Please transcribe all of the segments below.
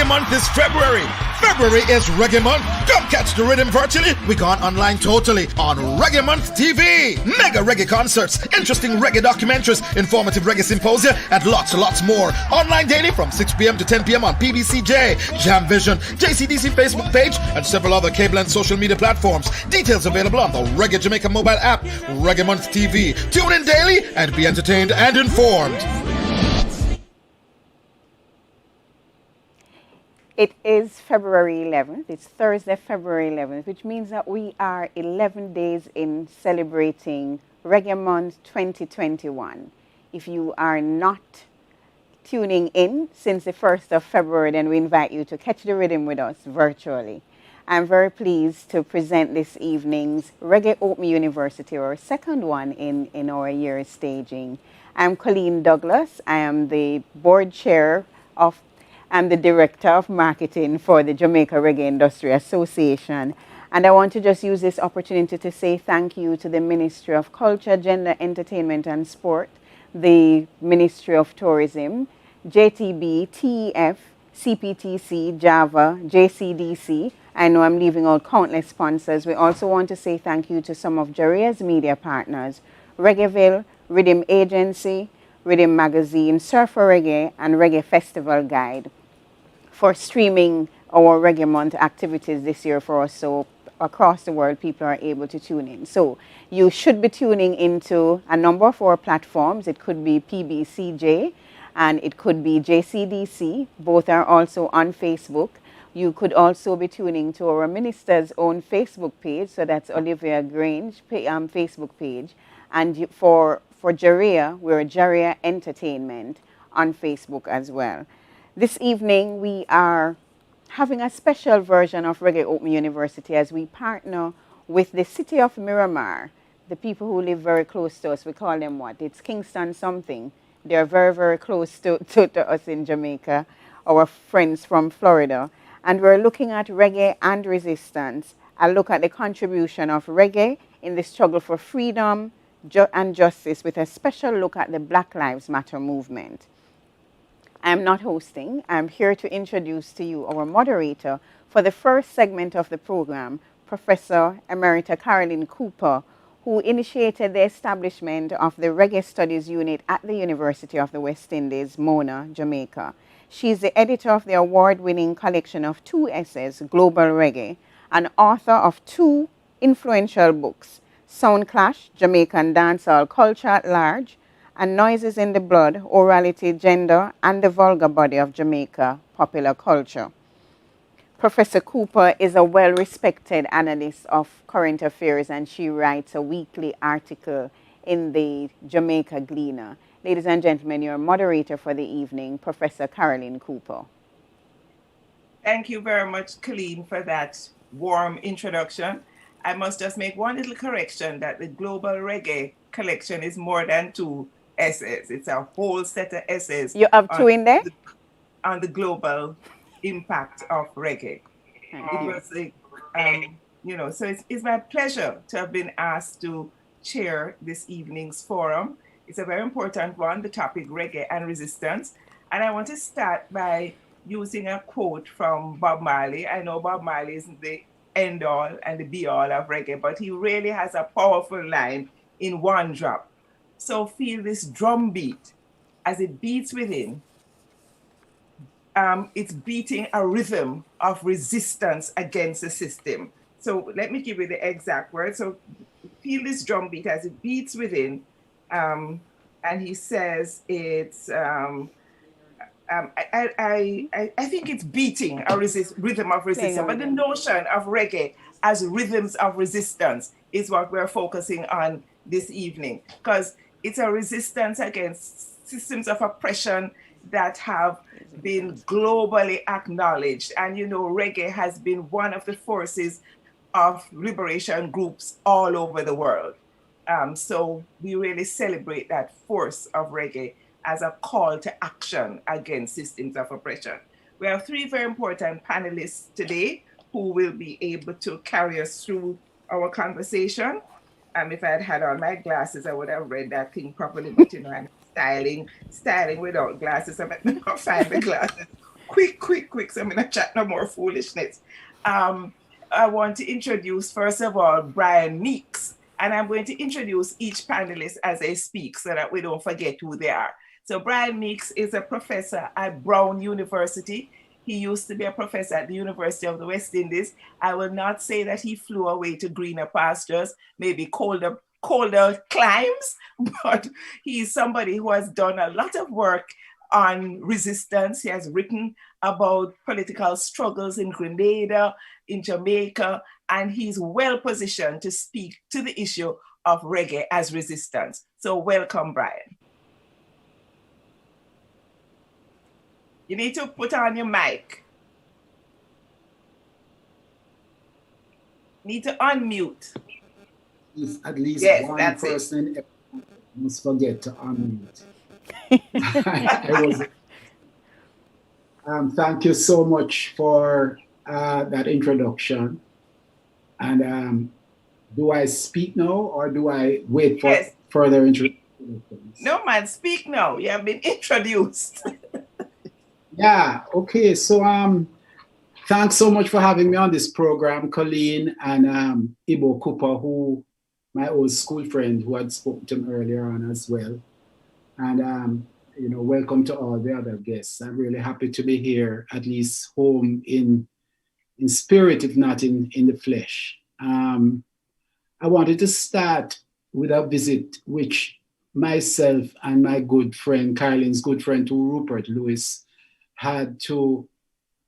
Reggae Month is February. February is Reggae Month. Come catch the rhythm virtually. We gone online totally on Reggae Month TV. Mega reggae concerts, interesting reggae documentaries, informative reggae symposia, and lots more. Online daily from 6 p.m. to 10 p.m. on PBCJ, Jam Vision, JCDC Facebook page, and several other cable and social media platforms. Details available on the Reggae Jamaica mobile app, Reggae Month TV. Tune in daily and be entertained and informed. It is February 11th. It's Thursday, February 11th, which means that we are 11 days in celebrating Reggae Month 2021. If you are not tuning in since the 1st of February, then we invite you to catch the rhythm with us virtually. I'm very pleased to present this evening's Reggae Open University, our second one in our year staging. I'm Colleen Douglas. I am the board chair of I'm the Director of Marketing for the Jamaica Reggae Industry Association. And I want to just use this opportunity to say thank you to the Ministry of Culture, Gender, Entertainment and Sport, the Ministry of Tourism, JTB, TEF, CPTC, JAVA, JCDC. I know I'm leaving out countless sponsors. We also want to say thank you to some of JaRIA's media partners, Reggaeville, Rhythm Agency, Rhythm Magazine, Surfer Reggae, and Reggae Festival Guide for streaming our Reggae Month activities this year for us, so across the world people are able to tune in. So you should be tuning into a number of our platforms. It could be PBCJ and it could be JCDC. Both are also on Facebook. You could also be tuning to our minister's own Facebook page, so that's Olivia Grange Facebook page. And for JaRIA, we're JaRIA Entertainment on Facebook as well. This evening, we are having a special version of Reggae Open University as we partner with the city of Miramar. The people who live very close to us, we call them what? It's Kingston something. They're very close to us in Jamaica, our friends from Florida. And we're looking at Reggae and Resistance, a look at the contribution of reggae in the struggle for freedom and justice, with a special look at the Black Lives Matter movement. I'm not hosting. I'm here to introduce to you our moderator for the first segment of the program, Professor Emerita Carolyn Cooper, who initiated the establishment of the Reggae Studies Unit at the University of the West Indies, Mona, Jamaica. She's the editor of the award-winning collection of 2 essays, Global Reggae, and author of 2 influential books, Sound Clash, Jamaican Dancehall Culture at Large, and Noises in the Blood, Orality, Gender, and the Vulgar Body of Jamaica, Popular Culture. Professor Cooper is a well-respected analyst of current affairs, and she writes a weekly article in the Jamaica Gleaner. Ladies and gentlemen, your moderator for the evening, Professor Carolyn Cooper. Thank you very much, Colleen, for that warm introduction. I must just make one little correction that the Global Reggae collection is more than 2 essays. It's a whole set of essays. You have 2 in there? On the global impact of reggae. So it's my pleasure to have been asked to chair this evening's forum. It's a very important one, the topic Reggae and Resistance. And I want to start by using a quote from Bob Marley. I know Bob Marley isn't the end all and the be all of reggae, but he really has a powerful line in One Drop. So feel this drum beat as it beats within. It's beating a rhythm of resistance against the system. So let me give you the exact words. So feel this drum beat as it beats within. And he says it's, I think it's beating a rhythm of resistance, but the notion of reggae as rhythms of resistance is what we're focusing on this evening, because it's a resistance against systems of oppression that have been globally acknowledged. And reggae has been one of the forces of liberation groups all over the world. So we really celebrate that force of reggae as a call to action against systems of oppression. We have 3 very important panelists today who will be able to carry us through our conversation. If I had had on my glasses, I would have read that thing properly, but I'm styling without glasses. I might not find the glasses quick, so I'm going to chat no more foolishness. I want to introduce, first of all, Brian Meeks, and I'm going to introduce each panelist as they speak so that we don't forget who they are. So Brian Meeks is a professor at Brown University. He used to be a professor at the University of the West Indies. I will not say that he flew away to greener pastures, maybe colder climes, but he's somebody who has done a lot of work on resistance. He has written about political struggles in Grenada, in Jamaica, and he's well positioned to speak to the issue of reggae as resistance. So welcome, Brian. You need to put on your mic. Need to unmute. If at least yes, one person must forget to unmute. Thank you so much for that introduction. And do I speak now or do I wait for further introductions? No, man, speak now. You have been introduced. Yeah, okay. So thanks so much for having me on this program, Colleen and Ibo Cooper, who my old school friend who had spoken to me earlier on as well. And you know, welcome to all the other guests. I'm really happy to be here, at least home in spirit, if not in the flesh. I wanted to start with a visit which myself and my good friend, Carolyn's good friend to Rupert Lewis, had to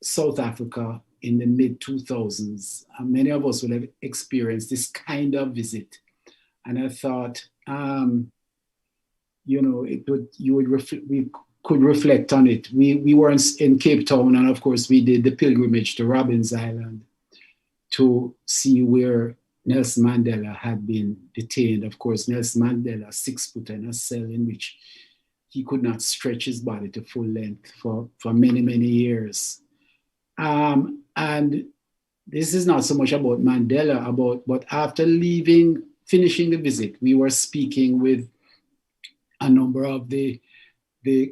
South Africa in the mid-2000s. Many of us will have experienced this kind of visit. And I thought, you know, we could reflect on it. We were in Cape Town, and of course we did the pilgrimage to Robben's Island to see where Nelson Mandela had been detained. Of course, Nelson Mandela, 6 foot in a cell in which he could not stretch his body to full length for many, many years. And this is not so much about Mandela, but after finishing the visit, we were speaking with a number of the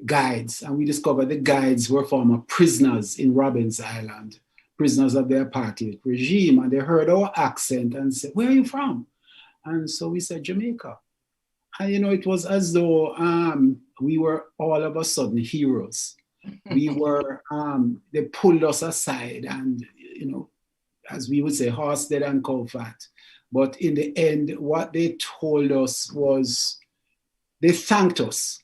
guides, and we discovered the guides were former prisoners in Robben's Island, prisoners of the apartheid regime, and they heard our accent and said, "Where are you from?" And so we said, "Jamaica." And you know, it was as though we were all of a sudden heroes. We were, they pulled us aside and, you know, as we would say, horse dead and cow fat. But in the end, what they told us was, they thanked us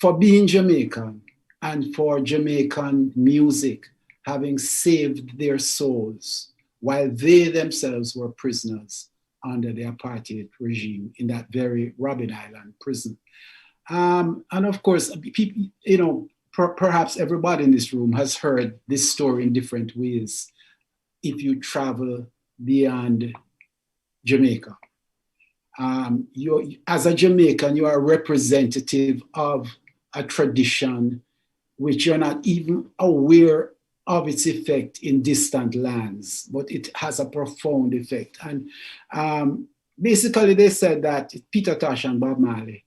for being Jamaican and for Jamaican music having saved their souls while they themselves were prisoners under the apartheid regime in that very Robben Island prison. And of course, people, you know, perhaps everybody in this room has heard this story in different ways if you travel beyond Jamaica. As a Jamaican, you are representative of a tradition which you're not even aware of its effect in distant lands, but it has a profound effect. And basically they said that Peter Tosh and Bob Marley,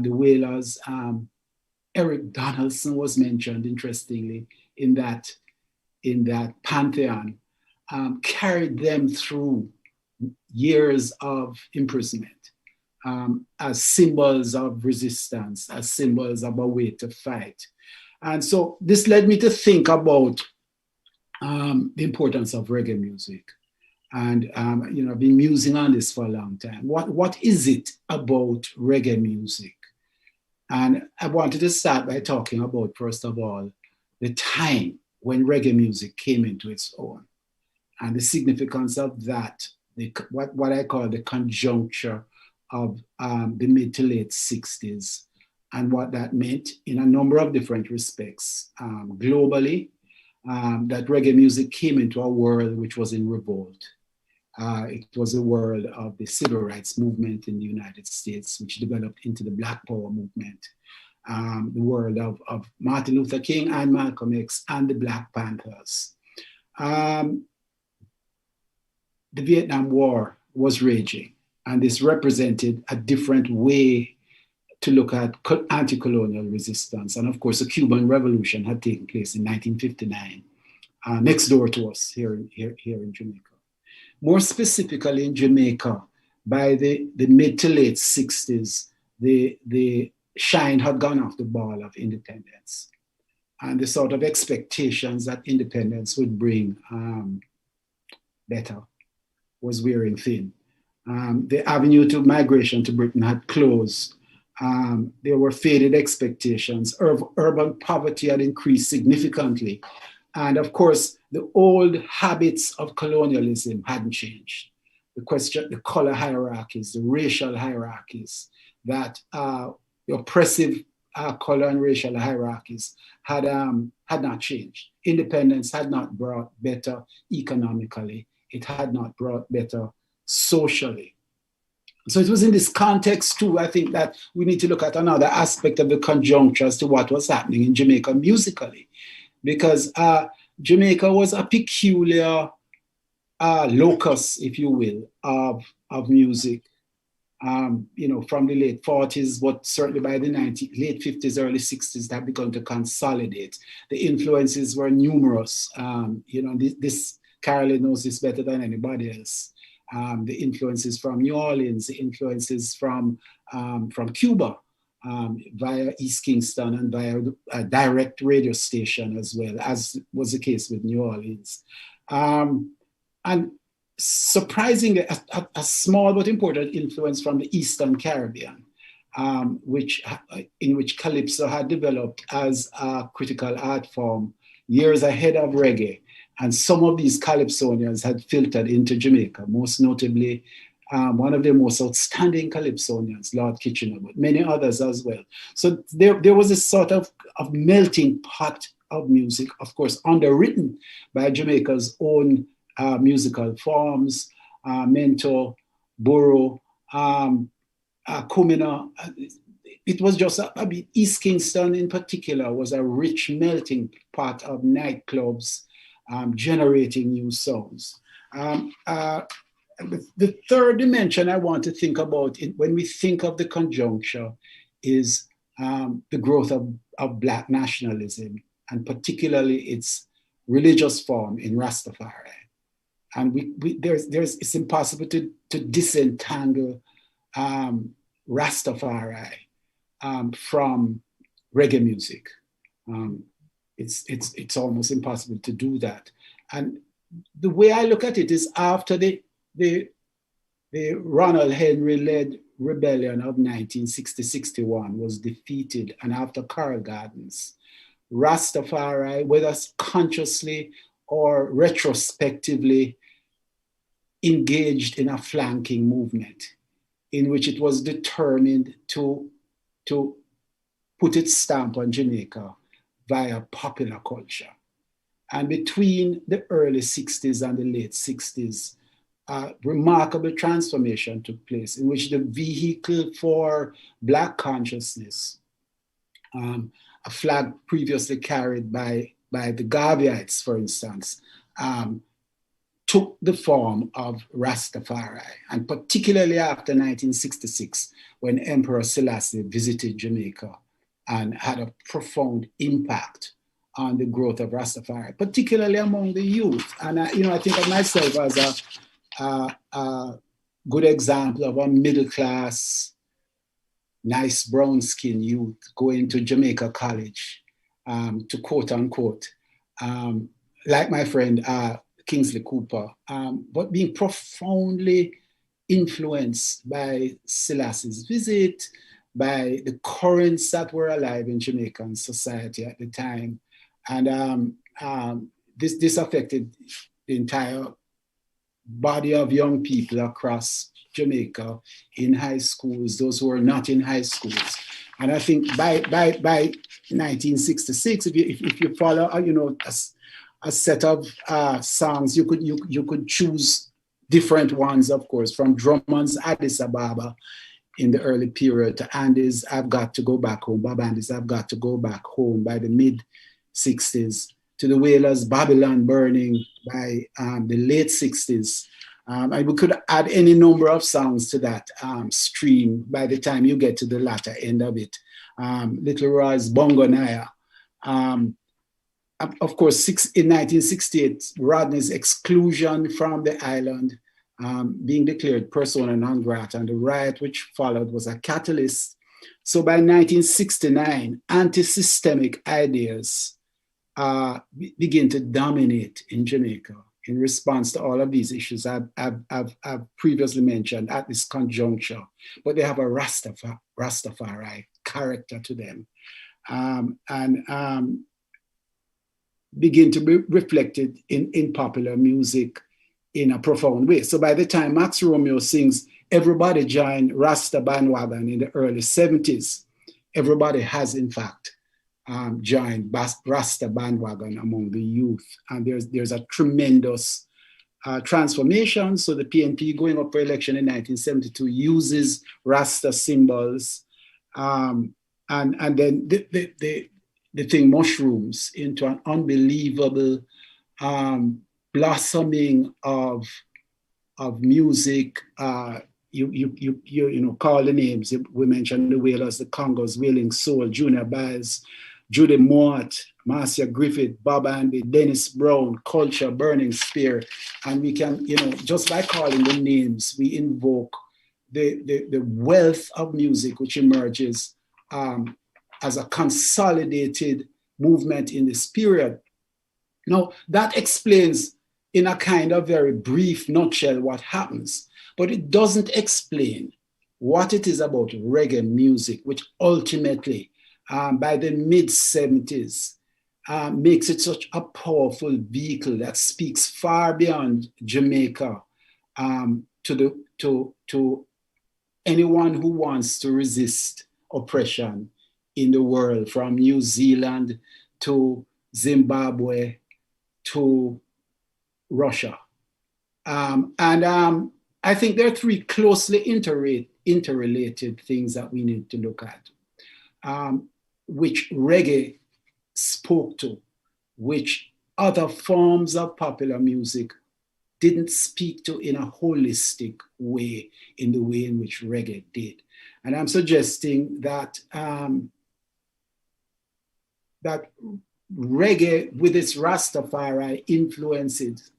the Wailers, Eric Donaldson was mentioned, interestingly, in that pantheon, carried them through years of imprisonment as symbols of resistance, as symbols of a way to fight. And so this led me to think about the importance of reggae music. And you know, I've been musing on this for a long time. What is it about reggae music? And I wanted to start by talking about, first of all, the time when reggae music came into its own and the significance of that, what I call the conjuncture of the mid to late 60s and what that meant in a number of different respects. Globally, that reggae music came into a world which was in revolt. It was a world of the civil rights movement in the United States, which developed into the Black Power movement. The world of Martin Luther King and Malcolm X and the Black Panthers. The Vietnam War was raging, and this represented a different way to look at anti-colonial resistance. And of course, the Cuban Revolution had taken place in 1959, next door to us here in Jamaica. More specifically in Jamaica, by the mid to late 60s, the shine had gone off the ball of independence. And the sort of expectations that independence would bring better was wearing thin. The avenue to migration to Britain had closed. There were faded expectations. Urban poverty had increased significantly. And of course, the old habits of colonialism hadn't changed. The question, the color hierarchies, the racial hierarchies, that the oppressive color and racial hierarchies had not changed. Independence had not brought better economically. It had not brought better socially. So it was in this context too, I think, that we need to look at another aspect of the conjuncture as to what was happening in Jamaica musically. Because Jamaica was a peculiar locus, if you will, of music. From the late 40s, but certainly by the late 50s, early 60s, that begun to consolidate. The influences were numerous. This Carolyn knows this better than anybody else. The influences from New Orleans, the influences from Cuba, via East Kingston and via a direct radio station as well, as was the case with New Orleans. And surprisingly, a small but important influence from the Eastern Caribbean, in which Calypso had developed as a critical art form years ahead of reggae. And some of these Calypsonians had filtered into Jamaica, most notably one of the most outstanding Calypsonians, Lord Kitchener, but many others as well. So there was a sort of melting pot of music, of course, underwritten by Jamaica's own musical forms, Mento, Boro, Kumina. It was just, East Kingston in particular was a rich melting pot of nightclubs, generating new sounds. The third dimension I want to think about when we think of the conjuncture is the growth of Black nationalism, and particularly its religious form in Rastafari. And it's impossible to disentangle Rastafari from reggae music. It's almost impossible to do that. And the way I look at it is after the Ronald Henry-led rebellion of 1960-61 was defeated, and after Carl Gardens, Rastafari, whether consciously or retrospectively, engaged in a flanking movement in which it was determined to put its stamp on Jamaica via popular culture. And between the early 60s and the late 60s, a remarkable transformation took place in which the vehicle for Black consciousness, a flag previously carried by the Garveyites, for instance, took the form of Rastafari, and particularly after 1966, when Emperor Selassie visited Jamaica and had a profound impact on the growth of Rastafari, particularly among the youth. And I think of myself as a good example of a middle class, nice brown skinned youth going to Jamaica College to quote unquote, like my friend Kingsley Cooper, but being profoundly influenced by Selassie's visit, by the currents that were alive in Jamaican society at the time. And this affected the entire body of young people across Jamaica in high schools, those who were not in high schools. And I think by 1966, if you follow, a set of songs, you could choose different ones, of course, from Drummond's Addis Ababa in the early period to Andy's I've Got to Go Back Home, Bob Andy's I've Got to Go Back Home by the mid 60s, to the Wailers' Babylon Burning by the late 60s, And we could add any number of songs to that stream by the time you get to the latter end of it. Little Roy's Bongo Naya. Of course, in 1968, Rodney's exclusion from the island, being declared persona non grata, and the riot which followed was a catalyst. So by 1969, anti-systemic ideas begin to dominate in Jamaica in response to all of these issues I've previously mentioned at this conjuncture, but they have a Rastafari character to them, and begin to be reflected in popular music in a profound way. So by the time Max Romeo sings "Everybody Join Rasta Bandwagon" in the early 70s, everybody has in fact joined Rasta bandwagon among the youth. And there's a tremendous transformation. So the PNP going up for election in 1972 uses Rasta symbols. And then the thing mushrooms into an unbelievable blossoming of music. You know, call the names. We mentioned the Wailers, the Congos, Wailing Soul, Junior Baez, Judy Mort, Marcia Griffith, Bob Andy, Dennis Brown, Culture, Burning Spear. And we can, you know, just by calling the names, we invoke the wealth of music which emerges as a consolidated movement in this period. Now, that explains in a kind of very brief nutshell what happens, but it doesn't explain what it is about reggae music, which ultimately, by the mid-70s, makes it such a powerful vehicle that speaks far beyond Jamaica to anyone who wants to resist oppression in the world, from New Zealand to Zimbabwe to Russia. I think there are three closely interrelated things that we need to look at, which reggae spoke to, which other forms of popular music didn't speak to in a holistic way, in the way in which reggae did. And I'm suggesting that that reggae, with its Rastafari influences,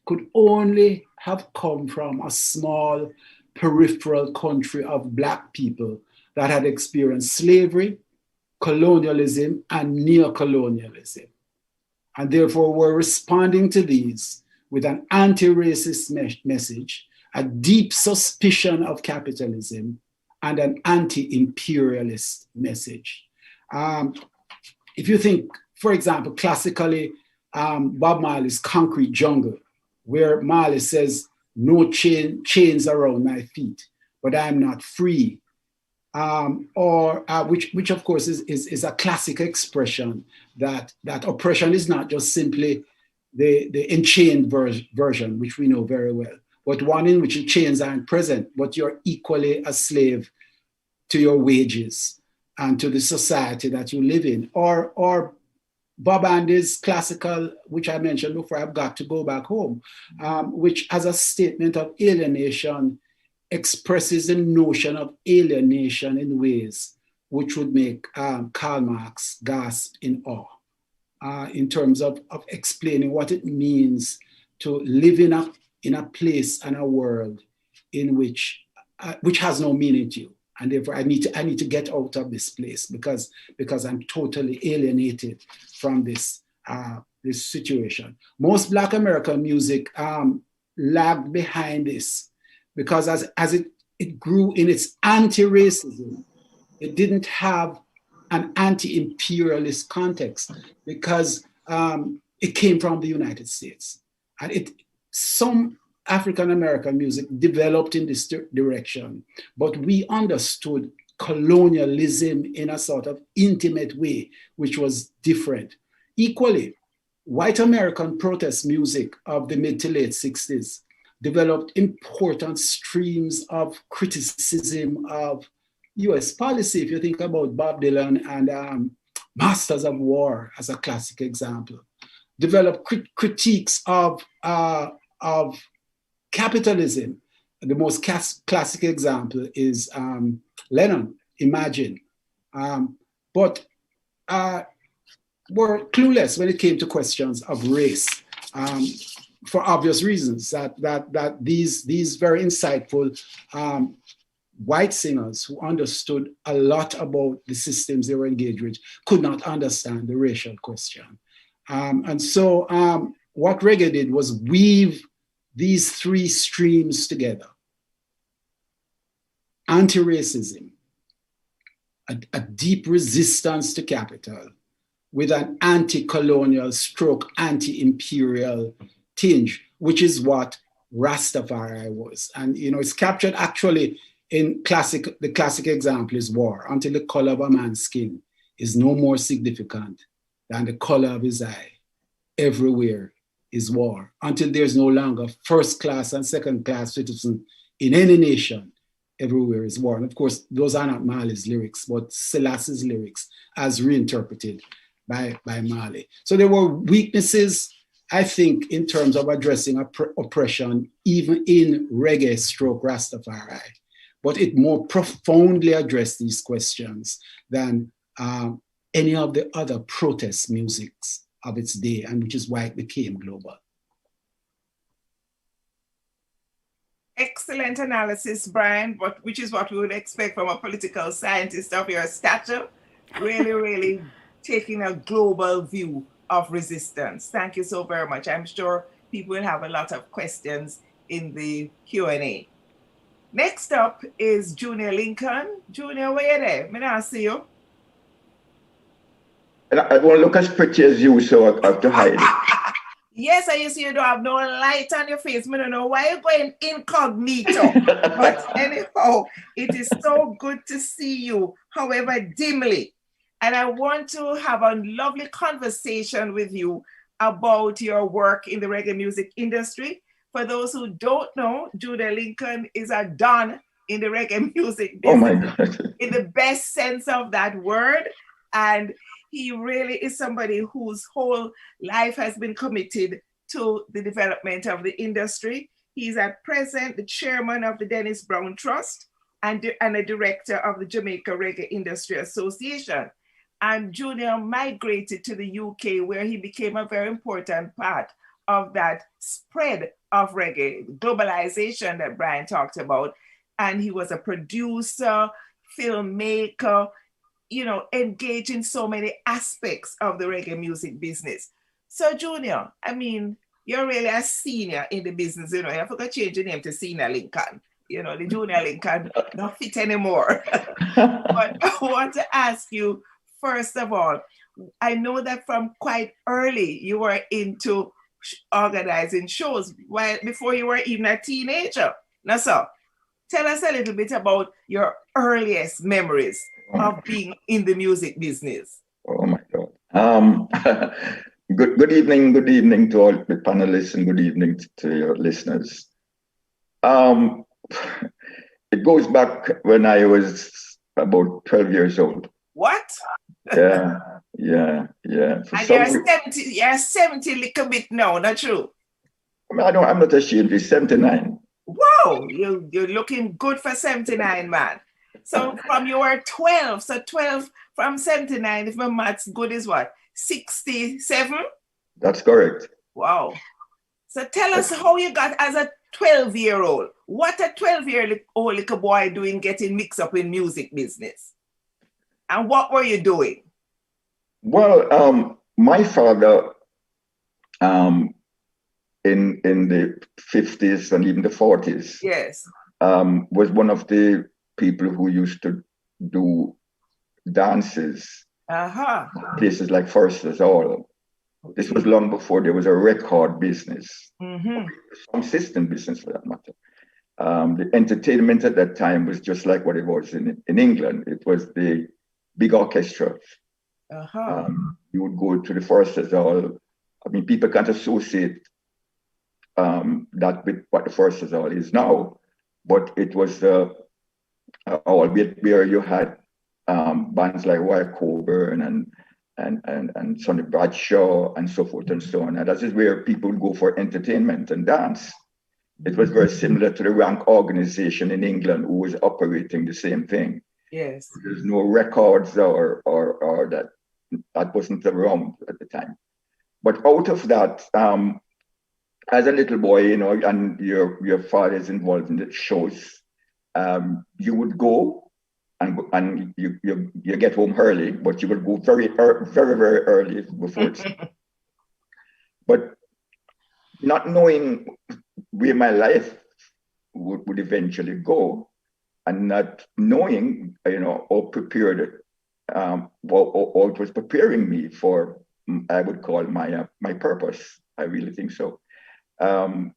could only have come from a small peripheral country of Black people that had experienced slavery, colonialism, and neo-colonialism. And therefore were responding to these with an anti-racist message, a deep suspicion of capitalism, and an anti-imperialist message. If you think, for example, classically, Bob Marley's Concrete Jungle, where Marley says, "No chains around my feet, but I'm not free," which of course is a classic expression that oppression is not just simply the enchained version, which we know very well, but one in which the chains aren't present, but you're equally a slave to your wages and to the society that you live in. Or Bob Andy's classical, which I mentioned before, "I've Got to Go Back Home," which as a statement of alienation expresses the notion of alienation in ways which would make Karl Marx gasp in awe, in terms of explaining what it means to live in a place and a world in which has no meaning to you. And therefore I need to get out of this place because I'm totally alienated from this situation. Most Black American music lagged behind this, because as it grew in its anti-racism, it didn't have an anti-imperialist context, because it came from the United States. And some African American music developed in this direction, but we understood colonialism in a sort of intimate way, which was different. Equally, white American protest music of the mid to late 60s developed important streams of criticism of US policy. If you think about Bob Dylan and Masters of War as a classic example, developed critiques of capitalism. The most classic example is Lennon, Imagine. But were clueless when it came to questions of race, for obvious reasons. That these very insightful white singers who understood a lot about the systems they were engaged with could not understand the racial question. And so what reggae did was weave these three streams together: anti-racism, a deep resistance to capital, with an anti-colonial stroke, anti-imperial tinge, which is what Rastafari was. And it's captured actually in the classic example is war. Until the color of a man's skin is no more significant than the color of his eye, everywhere is war. Until there's no longer first class and second class citizen in any nation, everywhere is war. And of course, those are not Marley's lyrics, but Selassie's lyrics as reinterpreted by Marley. So there were weaknesses, I think, in terms of addressing oppression, even in reggae stroke Rastafari. But it more profoundly addressed these questions than any of the other protest musics of its day, and which is why it became global. Excellent analysis, Brian, but which is what we would expect from a political scientist of your stature. Really, really taking a global view of resistance. Thank you so very much. I'm sure people will have a lot of questions in the Q&A. Next up is Junior Lincoln. Junior, where you there? May I see you? I don't look as pretty as you, so I have to hide it. Yes, I see you don't have no light on your face. I don't know why you're going incognito. But anyhow, it is so good to see you, however dimly. And I want to have a lovely conversation with you about your work in the reggae music industry. For those who don't know, Junior Lincoln is a don in the reggae music business. Oh my God. In the best sense of that word. And he really is somebody whose whole life has been committed to the development of the industry. He's at present the chairman of the Dennis Brown Trust and a director of the Jamaica Reggae Industry Association. And Junior migrated to the UK, where he became a very important part of that spread of reggae, globalization that Brian talked about. And he was a producer, filmmaker, engaged in so many aspects of the reggae music business. So Junior, I mean, you're really a senior in the business, you forgot to change your name to Senior Lincoln. The Junior Lincoln not fit anymore. But I want to ask you, first of all, I know that from quite early you were into organizing shows before you were even a teenager. Now, so tell us a little bit about your earliest memories of being in the music business. Oh my God. Good evening to all the panelists, and good evening to your listeners. It goes back when I was about 12 years old. What? Yeah. And you're 70 little bit now, not true? I'm not ashamed, it's 79. Wow, you're looking good for 79, man. So from you were 12, so 12 from 79, if my math's good, is what? 67? That's correct. Wow. So tell us how you got as a 12-year-old. What a 12-year-old little boy doing getting mixed up in music business? And what were you doing? Well, my father, in the 50s and even the 40s, yes, was one of the people who used to do dances, places like Forster's Hall. This was long before there was a record business, some system business for that matter. The entertainment at that time was just like what it was in England. It was the big orchestra. You would go to the Forster's Hall. I mean, people can't associate that with what the Forster's Hall is now, but it was the hall where you had bands like Wyatt Coburn and Sonny Bradshaw and so forth and so on. And that is where people would go for entertainment and dance. It was very similar to the Rank organization in England, who was operating the same thing. Yes. There's no records or that wasn't around at the time. But out of that, as a little boy, you know, and your father is involved in the shows, you would go and you get home early, but you would go very, very early before it's. But not knowing where my life would eventually go, and not knowing, you know, or prepared it, or it was preparing me for, I would call my purpose. I really think so. I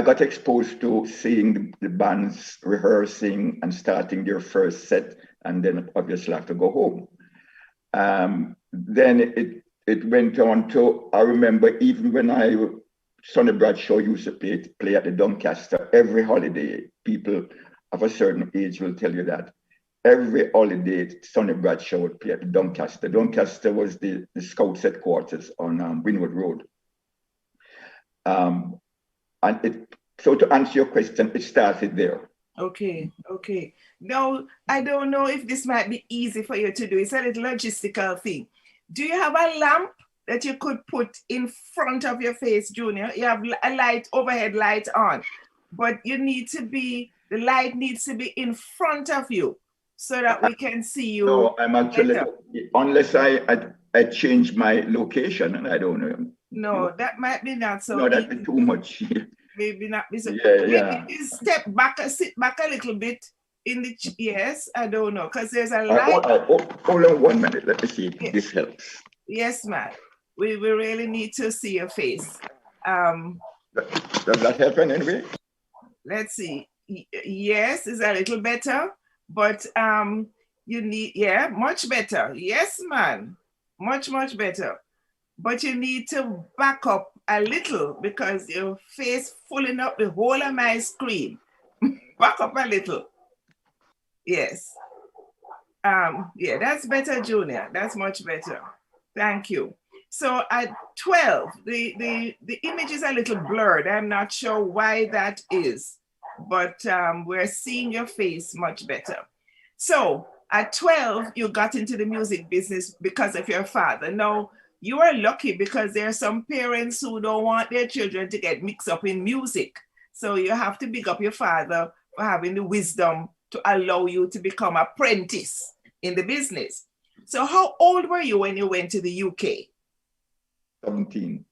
got exposed to seeing the bands rehearsing and starting their first set, and then obviously have to go home. Then it went on to, I remember even when Sonny Bradshaw used to play at the Doncaster every holiday. People of a certain age will tell you that. Every holiday, Sonny Bradshaw would play at the Doncaster. Doncaster was the Scouts headquarters on Winwood Road. So to answer your question, it started there. Okay. Now, I don't know if this might be easy for you to do. It's a little logistical thing. Do you have a lamp that you could put in front of your face, Junior? You have a overhead light on, but the light needs to be in front of you so that we can see you. No, I'm actually, unless I change my location, and I don't know. No, that might be not so. No, that'd be too much. Maybe not be so. Yeah. Maybe step back, sit back a little bit in the, yes, I don't know, because there's a light. Hold on 1 minute, let me see if this helps. Yes, ma'am. We really need to see your face. Does that help in any way? Let's see. Yes, it's a little better, but you need, much better. Yes, man. Much better. But you need to back up a little because your face filling up the whole of my screen. Back up a little. Yes. Yeah, that's better, Junior. That's much better. Thank you. So at 12, the image is a little blurred. I'm not sure why that is, but we're seeing your face much better. So at 12, you got into the music business because of your father. Now, you are lucky because there are some parents who don't want their children to get mixed up in music. So you have to big up your father for having the wisdom to allow you to become an apprentice in the business. So how old were you when you went to the UK? 17.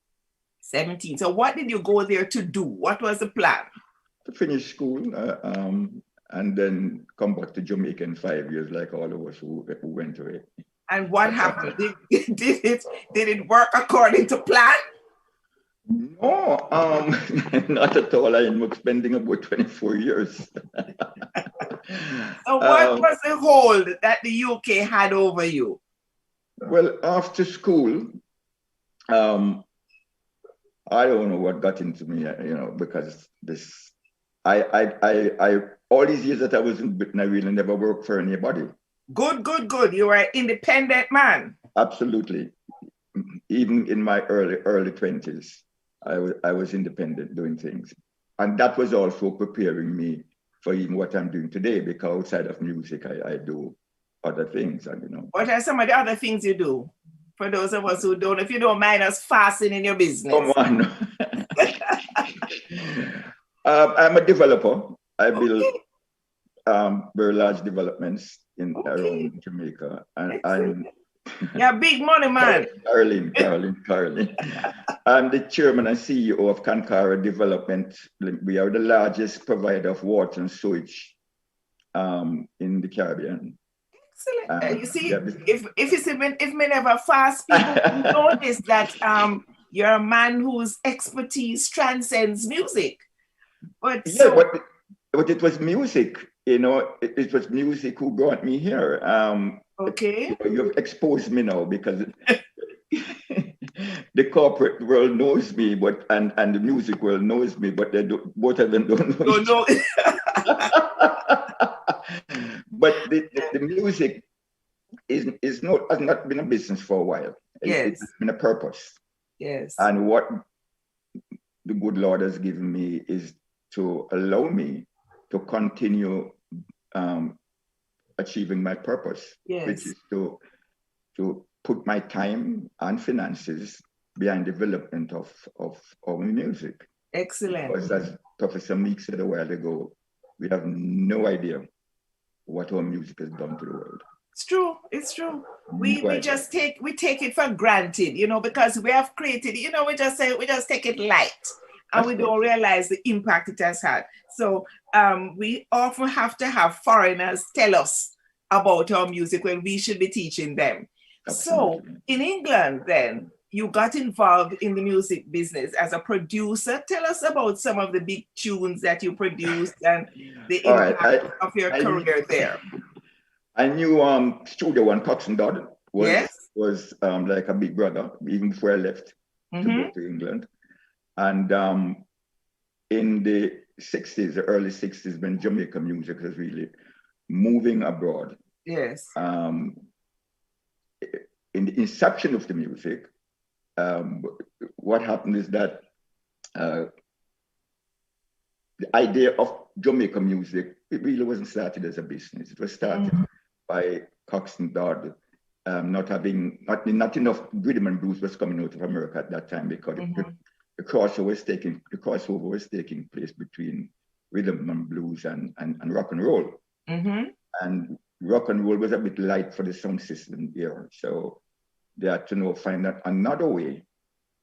17. So what did you go there to do? What was the plan? To finish school and then come back to Jamaica in 5 years, like all of us who went away. And what happened? Did it work according to plan? No, not at all. I ended up spending about 24 years. So what was the hold that the UK had over you? Well, after school, I don't know what got into me, because I all these years that I was in Britain, I really never worked for anybody. Good. You are an independent man. Absolutely. Even in my early 20s, I was independent doing things. And that was also preparing me for even what I'm doing today, because outside of music, I do other things. And, What are some of the other things you do? For those of us who don't, if you don't mind us fasting in your business. Come on. I'm a developer. I build very large developments around Jamaica. And you're a big money man. Carolyn. I'm the chairman and CEO of Kankara Development. We are the largest provider of water and sewage in the Caribbean. Excellent. You see, if me never fast, people notice that you're a man whose expertise transcends music. But but it was music, it was music who brought me here. Okay. You've exposed me now because the corporate world knows me, and the music world knows me, but both of them don't know. But the music has not been a business for a while. Yes. It's been a purpose. Yes. And what the good Lord has given me is to allow me to continue achieving my purpose, which is to put my time and finances behind development of our music. Excellent. Because as Professor Meeks said a while ago, we have no idea what our music has done to the world. It's true. It's true. We just take it for granted, you know, because we have created, you know, we just take it light, and we don't realize the impact it has had. So we often have to have foreigners tell us about our music when we should be teaching them. Absolutely. So in England, then you got involved in the music business as a producer. Tell us about some of the big tunes that you produced and the impact of your career there. I knew Studio One Coxsone Dodd was like a big brother even before I left to go to England. And in the 60s, the early 60s, when Jamaica music was really moving abroad. Yes. In the inception of the music, what happened is that the idea of Jamaica music, it really wasn't started as a business. It was started by Coxsone Dodd, not enough rhythm and blues was coming out of America at that time, because the crossover was taking place between rhythm and blues and rock and roll. And rock and roll was a bit light for the sound system here. So they had to find another way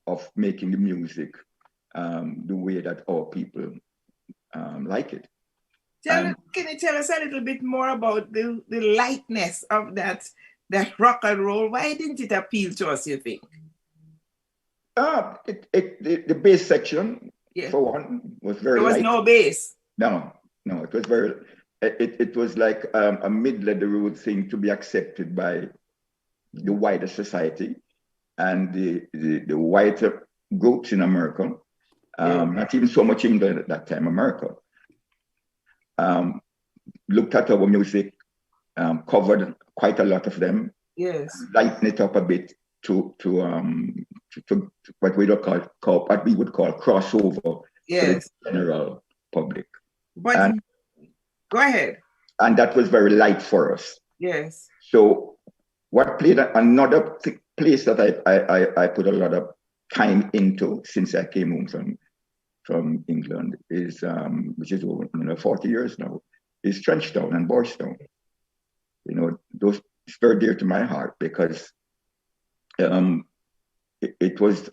of making the music the way that our people like it. Can you tell us a little bit more about the lightness of that rock and roll? Why didn't it appeal to us, you think? The bass section, for one, was very light. There was no bass? No, it was very... It was like a middle-of-the-road thing to be accepted by the wider society and the whiter groups in America. Not even so much England at that time, America. Looked at our music, covered quite a lot of them. Yes. Lighten it up a bit to what we would call crossover for the general public. But go ahead. And that was very light for us. Yes. So what played another place that I put a lot of time into since I came home from England is, which is over 40 years now, is Trenchtown and Boystown. You know, those it's very dear to my heart because it was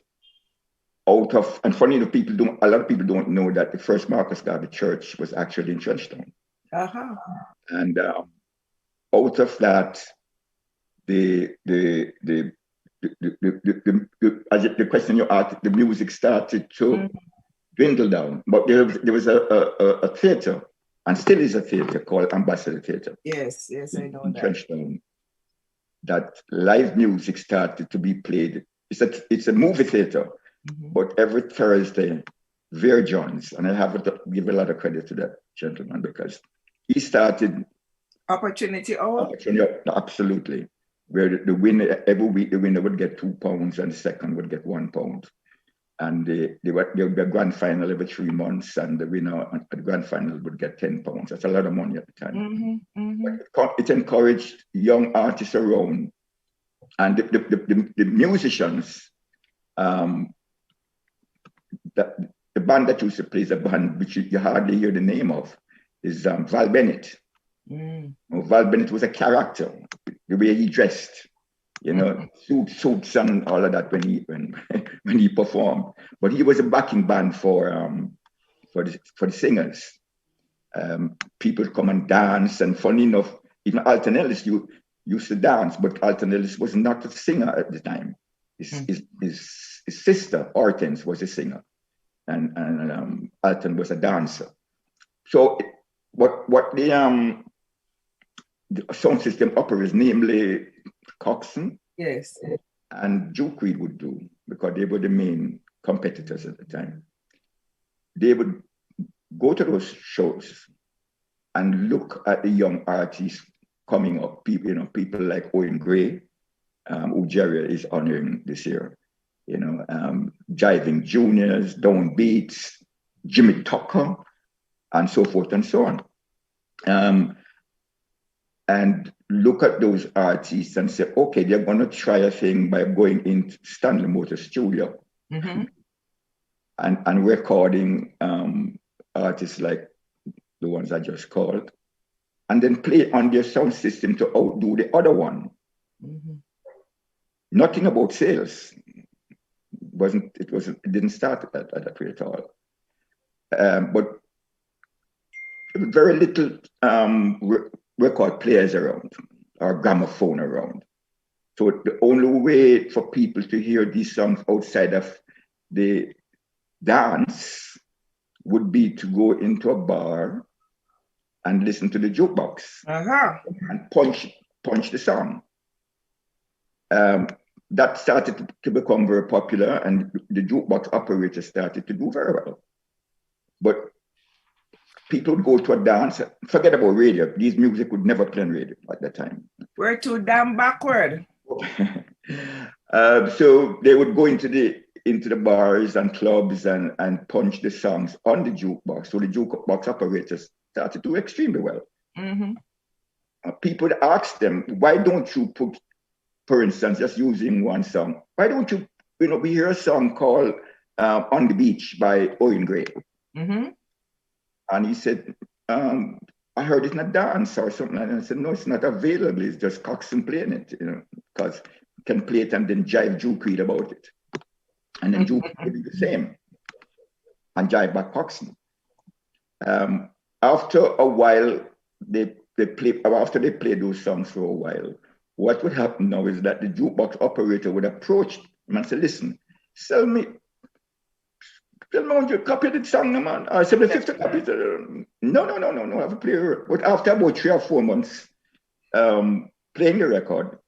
out of, and funny enough, a lot of people don't know that the first Marcus Garvey Church was actually in Trenchtown. And out of that, the question you asked, the music started to dwindle down. But there was a theater, and still is a theater called Ambassador Theater. Yes, I know in that. Trenchtown. That live music started to be played. It's a movie theater, but every Thursday, Ver Johns, and I have to give a lot of credit to that gentleman because he started Opportunity Hour. Absolutely, where the winner every week the winner would get £2 and the second would get £1, and there would be a grand final every 3 months, and the winner at the grand final would get £10. That's a lot of money at the time. But it encouraged young artists around, and the musicians. The band that used to play is a band which you hardly hear the name of, is Val Bennett. Val Bennett was a character, the way he dressed, suits and all of that when he performed. But he was a backing band for the singers. People come and dance, and funny enough, even Alton Ellis used to dance, but Alton Ellis was not a singer at the time. His sister Hortense was a singer, and Alton was a dancer. So what the sound system operators, namely Coxsone, and Duke Reid would do, because they were the main competitors at the time. They would go to those shows and look at the young artists coming up, people like Owen Gray, who JaRIA is honoring this year. Jiving Juniors, Downbeats, Jimmy Tucker, and so forth and so on. And look at those artists and say, okay, they're going to try a thing by going into Stanley Motor Studio and recording artists like the ones I just called, and then play on their sound system to outdo the other one. Nothing about sales. It didn't start at that rate at all. But very little record players around or gramophone around. So the only way for people to hear these songs outside of the dance would be to go into a bar and listen to the jukebox and punch the song. That started to become very popular, and the jukebox operator started to do very well. But people would go to a dance, forget about radio. These music would never play on radio at that time. We're too damn backward. So they would go into the bars and clubs and punch the songs on the jukebox. So the jukebox operators started to do extremely well. People would ask them, why don't you put, for instance, just using one song, why don't you, we hear a song called On the Beach by Owen Gray. And he said, I heard it in a dance or something. And I said, no, it's not available. It's just Coxsone playing it, because you can play it and then jive Juke Reed about it. And then Juke will do the same and jive back Coxsone. After a while, after they play those songs for a while, what would happen now is that the jukebox operator would approach him and say, listen, sell me 100 copies of the song, man. I said, 50 copies. No, I have a player. But after about 3 or 4 months playing the record,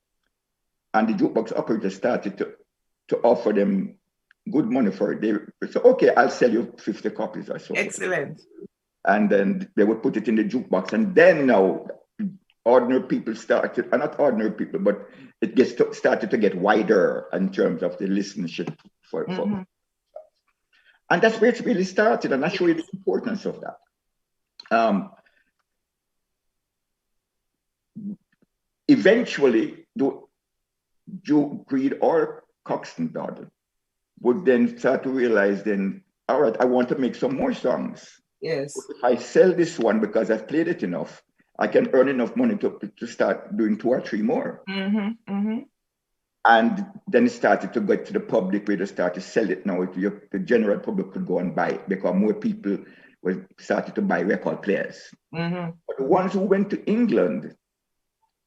and the jukebox operator started to offer them good money for it. They said, okay, I'll sell you 50 copies or so. Excellent. And then they would put it in the jukebox. And then now, ordinary people started, not ordinary people, but it started to get wider in terms of the listenership for and that's where it really started, and I show you the importance of that. Eventually, Juke Reed or Coxsone Dodd would then start to realize then, all right, I want to make some more songs. Yes. If I sell this one because I've played it enough, I can earn enough money to start doing 2 or 3 more. And then it started to get to the public where they started to sell it now. The general public could go and buy it because more people started to buy record players. But the ones who went to England,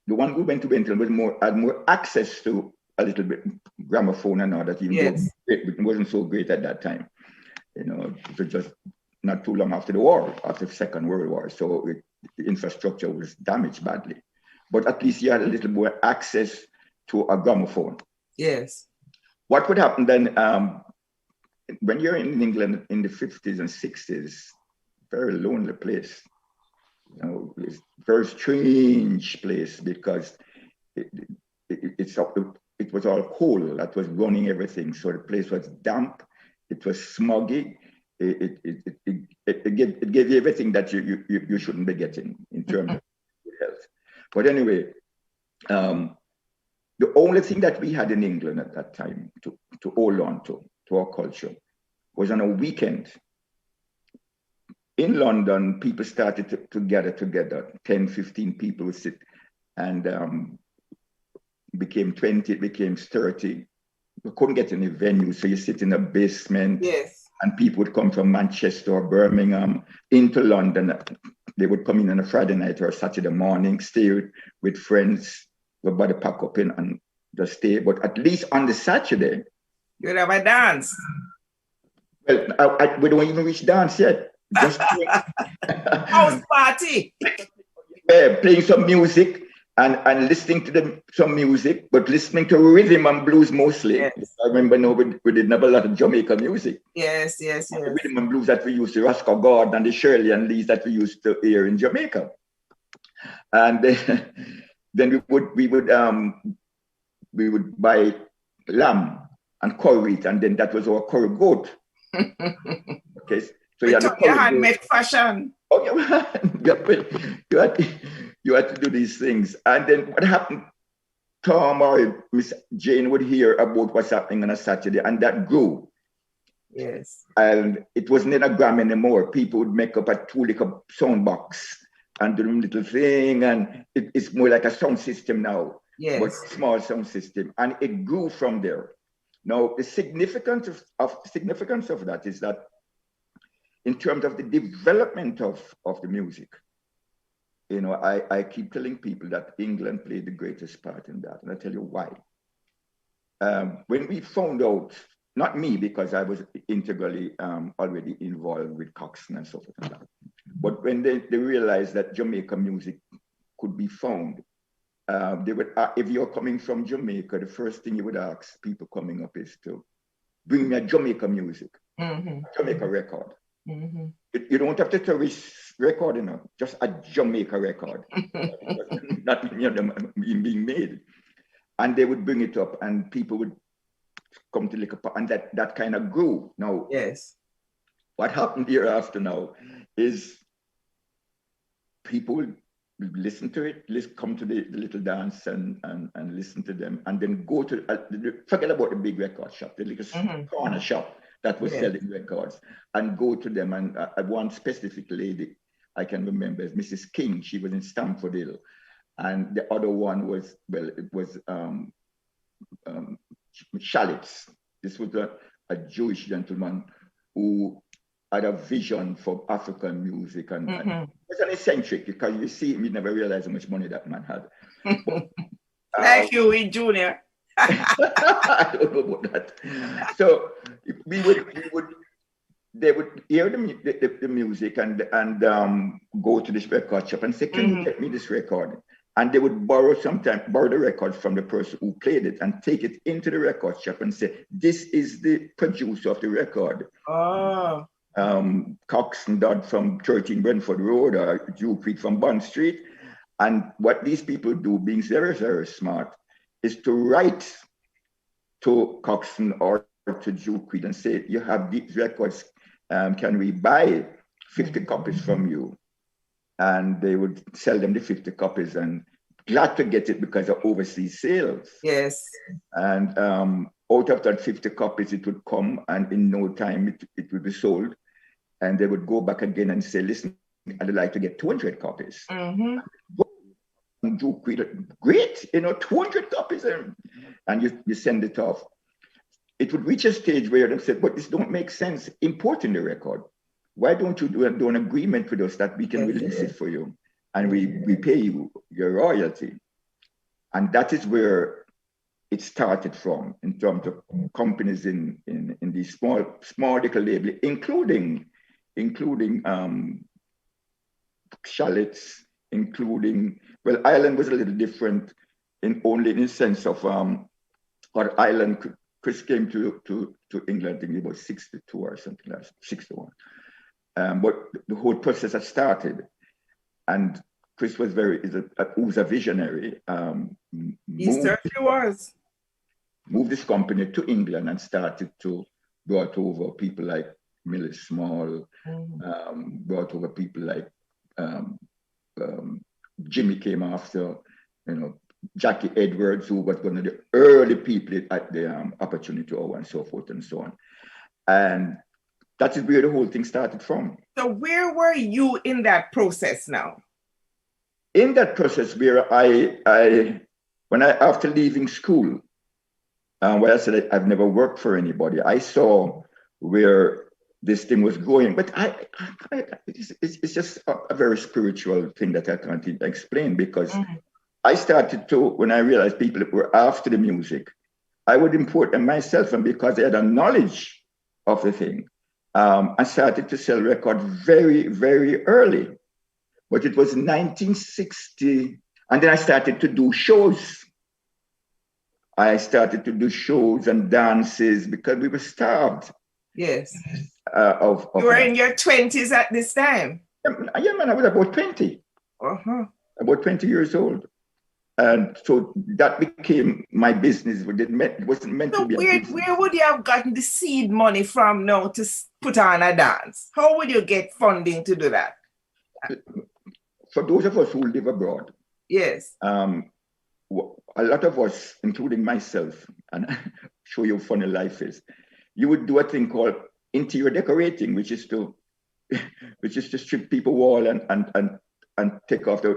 had more access to a little bit gramophone and all that, even though it wasn't so great at that time. It was just not too long after the war, after the Second World War. So the infrastructure was damaged badly. But at least you had a little more access to a gramophone. Yes. What would happen then when you're in England in the 50s and 60s, very lonely place. It's a very strange place because it was all coal that was running everything. So the place was damp, it was smoggy, it gave you everything that you shouldn't be getting in terms of health. But anyway, the only thing that we had in England at that time to hold on to our culture was on a weekend. In London, people started to gather together. 10, 15 people would sit, and became 20, it became 30. We couldn't get any venue, so you sit in a basement. Yes. And people would come from Manchester or Birmingham into London. They would come in on a Friday night or a Saturday morning, stay with friends. Everybody pack up in and just stay. But at least on the Saturday, you would have a dance. Well, we don't even reach dance yet. Just house party. Yeah, playing some music and listening to some music, but listening to rhythm and blues mostly. Yes. I remember we didn't have a lot of Jamaican music. Yes. The rhythm and blues that we used to, Roscoe Gordon and the Shirley and Lees that we used to hear in Jamaica. And then we would buy lamb and curry it, and then that was our curry goat. Okay, so you had the handmade fashion. Oh, yeah, you had to do these things. And then what happened, Tom or Miss Jane would hear about what's happening on a Saturday, and that grew. Yes. And it wasn't in a gram anymore. People would make up a 2-liter sound box and do a little thing, and it's more like a sound system now. Yes. But small sound system, and it grew from there. Now, the significance of that is that in terms of the development of the music, you know, I keep telling people that England played the greatest part in that, and I tell you why. When we found out, not me, because I was integrally already involved with Coxsone and so forth and that, but when they realized that Jamaica music could be found, they would, if you're coming from Jamaica, the first thing you would ask people coming up is to bring me a Jamaica music, Jamaica record. You don't have to tourist record, you know, just a Jamaica record, not being made. And they would bring it up, and people would come to look up, and that kind of grew. Now, yes, what happened thereafter now is people would listen to it, come to the little dance and listen to them, and then go to, forget about the big record shop, the little corner shop that was selling records, and go to them. And one specific lady I can remember is Mrs. King. She was in Stamford Hill. And the other one was, well, it was Shalitz. This was a Jewish gentleman who had a vision for African music, and it was an eccentric, because you see him, you never realize how much money that man had. Like Huey Jr. I don't know about that. So they would hear the music and go to this record shop and say, "Can you get me this record?" And they would borrow the record from the person who played it and take it into the record shop and say, "This is the producer of the record." Oh. Coxsone Dodd from 13 Brentford Road, or Duke Reed from Bond Street. And what these people do, being very, very smart, is to write to Coxsone or to Duke Reed and say, "You have these records, can we buy 50 copies from you?" And they would sell them the 50 copies, and glad to get it because of overseas sales. Yes. And out of that 50 copies, it would come, and in no time it would be sold. And they would go back again and say, "Listen, I'd like to get 200 copies." Great, 200 copies, and you send it off. It would reach a stage where they said, "But this don't make sense importing the record. Why don't you do an agreement with us that we can release it for you, and we pay you your royalty?" And that is where it started from, in terms of companies in these small little labels, including Shalitz, including, well, Ireland was a little different in the sense of what Ireland, Chris came to England, I think about 62 or something like that, 61. But the whole process had started, and Chris was who's a visionary. He certainly was. Moved this company to England and started to brought over people like Millie Small, brought over people like Jimmy came after, Jackie Edwards, who was one of the early people at the Opportunity Hour and so forth and so on. And that is where the whole thing started from. So where were you in that process now? In that process where after leaving school, where I said I've never worked for anybody, I saw where this thing was going. But it's just a very spiritual thing that I can't even explain, because I started to, when I realized people were after the music, I would import them myself, and because I had a knowledge of the thing, I started to sell records very, very early. But it was 1960, and then I started to do shows. I started to do shows and dances because we were starved. Yes. You were in your 20s at this time? Yeah, man, I was about 20. About 20 years old. And so that became my business. It wasn't meant to be a business. Where would you have gotten the seed money from now to put on a dance? How would you get funding to do that? For those of us who live abroad, yes, a lot of us, including myself, and I'll show you how funny life is, you would do a thing called interior decorating, which is to strip people wall and take off the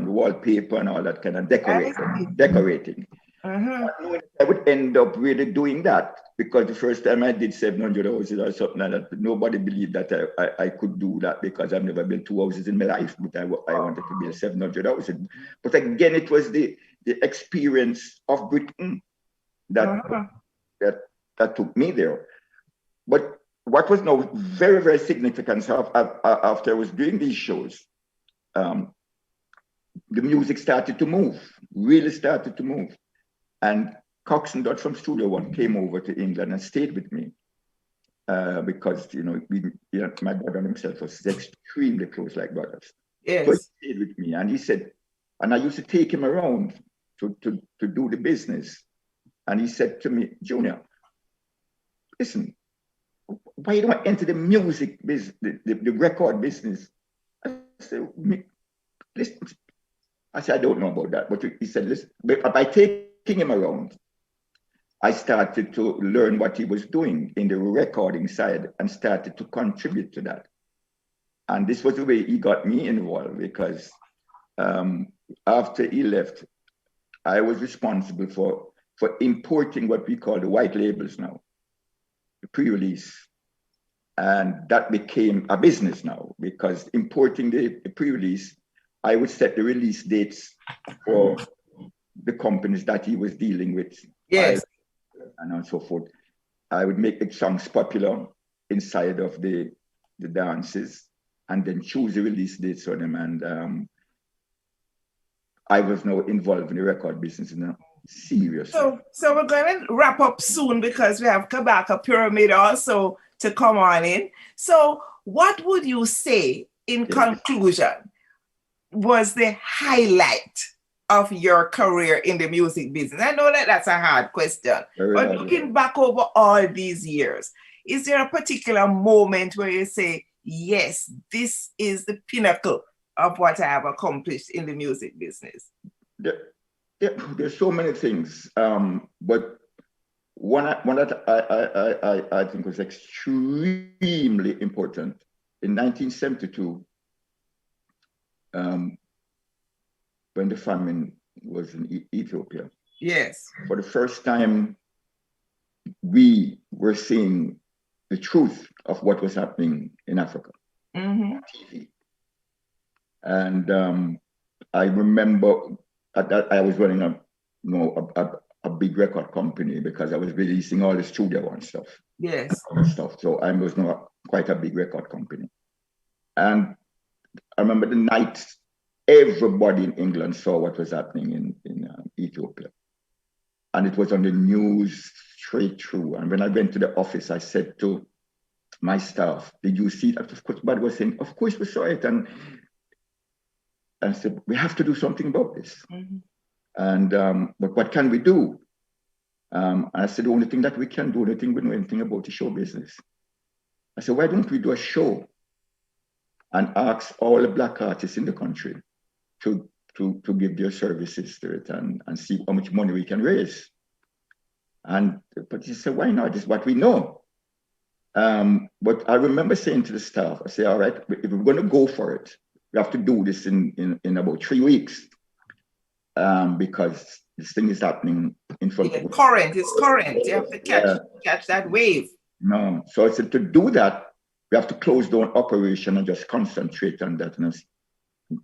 wallpaper and all that kind of decorating. I would end up really doing that, because the first time I did 700 houses or something like that, nobody believed that I could do that, because I've never built 2 houses in my life, but I wanted to build 700 houses. But again, it was the experience of Britain that took me there. But what was now very, very significant after I was doing these shows, the music started to move, really started to move. And Cox and Dot from Studio One came over to England and stayed with me because, my brother himself was extremely close, like brothers. Yes. So he stayed with me, and he said, and I used to take him around to do the business. And he said to me, Junior, listen, why you don't enter the music business, the record business? I said, listen. I said, I don't know about that. But he said, listen, by taking him around, I started to learn what he was doing in the recording side and started to contribute to that. And this was the way he got me involved, because after he left, I was responsible for importing what we call the white labels now, the pre-release. And that became a business now, because importing the pre-release, I would set the release dates for the companies that he was dealing with. Yes. And so forth. I would make the songs popular inside of the dances and then choose the release dates for them. And I was now involved in the record business now, seriously. So we're going to wrap up soon, because we have Kabaka Pyramid also to come on in. So what would you say in conclusion was the highlight of your career in the music business? I know that that's a hard question, but looking back over all these years, is there a particular moment where you say, yes, this is the pinnacle of what I have accomplished in the music business? There's so many things, but one that I think was extremely important in 1972, when the famine was in Ethiopia. Yes. For the first time, we were seeing the truth of what was happening in Africa on TV. And I remember that I was running a big record company, because I was releasing all the Studio One stuff. Yes. So I was not quite a big record company. And I remember the night everybody in England saw what was happening in Ethiopia. And it was on the news straight through. And when I went to the office, I said to my staff, did you see that? Of course, everybody was saying, of course we saw it. And I said, we have to do something about this. And but what can we do? And I said, the only thing that we can do, the only thing we know anything about the show business. I said, why don't we do a show and ask all the Black artists in the country to give their services to it and see how much money we can raise. But he said, why not? This is what we know. But I remember saying to the staff, I say, all right, if we're going to go for it, we have to do this in about 3 weeks, because this thing is happening in front of us. It's current. You have to catch that wave. No, so I said, to do that, we have to close down operation and just concentrate on that. And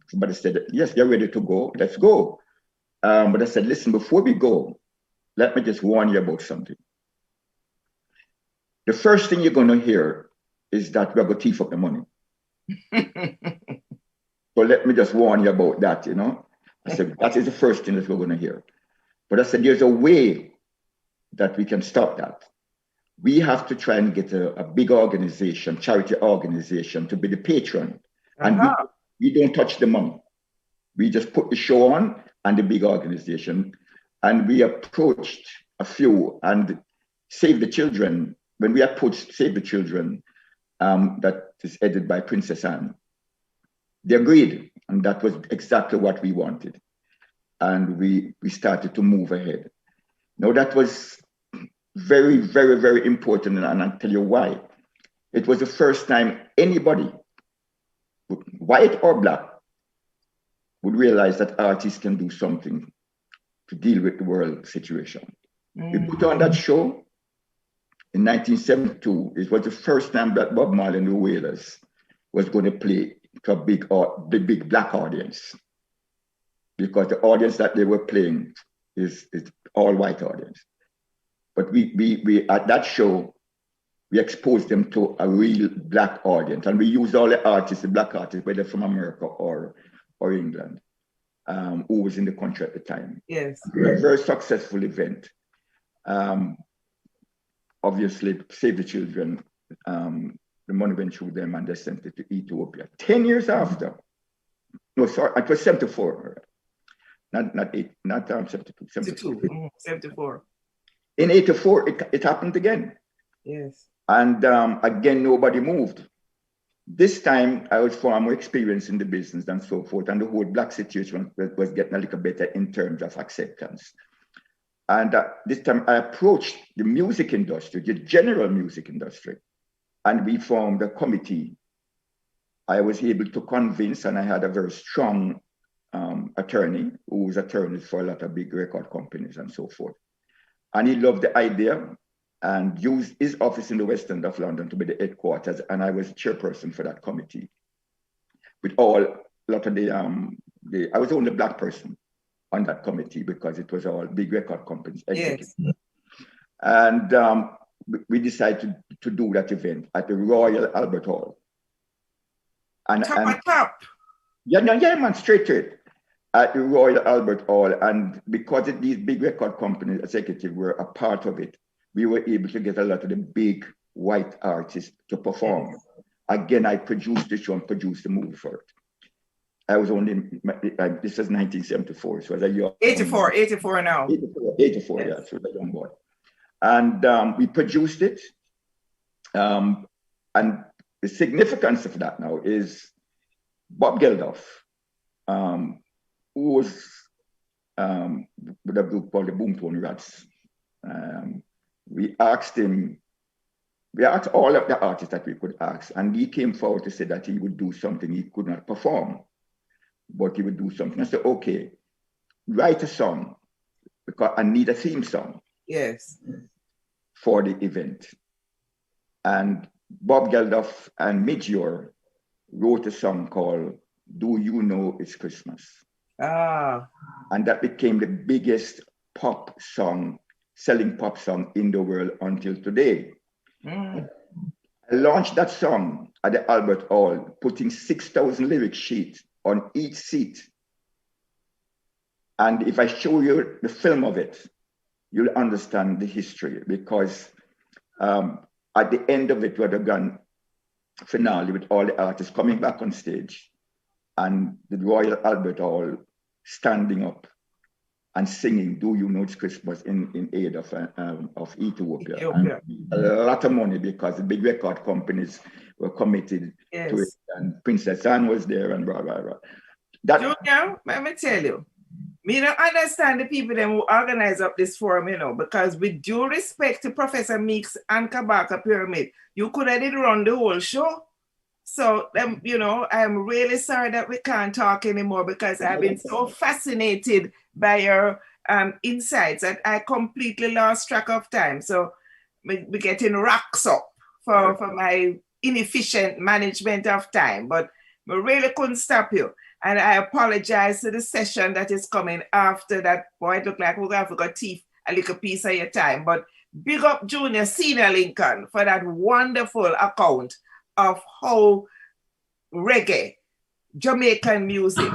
somebody said, yes, you're ready to go, let's go. But I said, listen, before we go, let me just warn you about something. The first thing you're going to hear is that we're going to thief up the money. So let me just warn you about that, I said, that is the first thing that we're going to hear. But I said, there's a way that we can stop that. We have to try and get a big organization, charity organization, to be the patron. And we don't touch the money. We just put the show on, and the big organization. And we approached a few, and Save the Children, when we approached Save the Children, that is headed by Princess Anne, they agreed, and that was exactly what we wanted. And we started to move ahead. Now that was very, very, very important, and I'll tell you why. It was the first time anybody, white or black, would realize that artists can do something to deal with the world situation. We put on that show in 1972. It was the first time that Bob Marley and the Wailers was going to play to a big black audience, because the audience that they were playing is all white audience. But we at that show, we exposed them to a real black audience, and we used all the artists, the black artists, whether from America or England, who was in the country at the time. Yes. A very successful event. Obviously, Save the Children, the money went through them and they sent it to Ethiopia. 10 years after, no, sorry, it was 74, not 72, 74. 74. In 84, it happened again. Yes. And again, nobody moved. This time, I was far more experienced in the business and so forth, and the whole black situation was getting a little better in terms of acceptance. And this time, I approached the music industry, the general music industry, and we formed a committee. I was able to convince, and I had a very strong attorney who was attorney for a lot of big record companies and so forth. And he loved the idea and used his office in the West End of London to be the headquarters. And I was chairperson for that committee. With a lot of I was the only black person on that committee because it was all big record companies. Yes. And we decided to do that event at the Royal Albert Hall. Top. Yeah, man, straight to it. At the Royal Albert Hall, and because these big record company executives were a part of it, we were able to get a lot of the big white artists to perform. Yes. Again, I produced the show and produced the movie for it. I was only, this was 1974, so I was a young... 84 now. 84, yes. Yeah, so I was a young boy. And we produced it. And the significance of that now is Bob Geldof, who was with a group called the Boomtown Rats. We asked all of the artists that we could ask, and he came forward to say that he would do something. He could not perform, but he would do something. I said, okay, write a song, because I need a theme song. Yes. For the event. And Bob Geldof and Midjor wrote a song called Do You Know It's Christmas? And that became the biggest pop song, selling pop song in the world until today. I launched that song at the Albert Hall, putting 6,000 lyric sheets on each seat. And if I show you the film of it, you'll understand the history, because at the end of it, we had a grand finale with all the artists coming back on stage, and the Royal Albert Hall standing up and singing "Do You Know It's Christmas" in aid of Ethiopia. And a lot of money, because the big record companies were committed to it, and Princess Anne was there, and blah, blah, blah. Junior, let me tell you, me don't understand the people who organize up this forum, because with due respect to Professor Meeks and Kabaka Pyramid, you could have did run the whole show. So, I'm really sorry that we can't talk anymore, because I've been so fascinated by your insights that I completely lost track of time. So, we're getting rocks up for my inefficient management of time, but we really couldn't stop you. And I apologize to the session that is coming after that. Boy, it looked like we're going to have teeth a little piece of your time. But big up Junior Senior Lincoln for that wonderful account of how reggae, Jamaican music,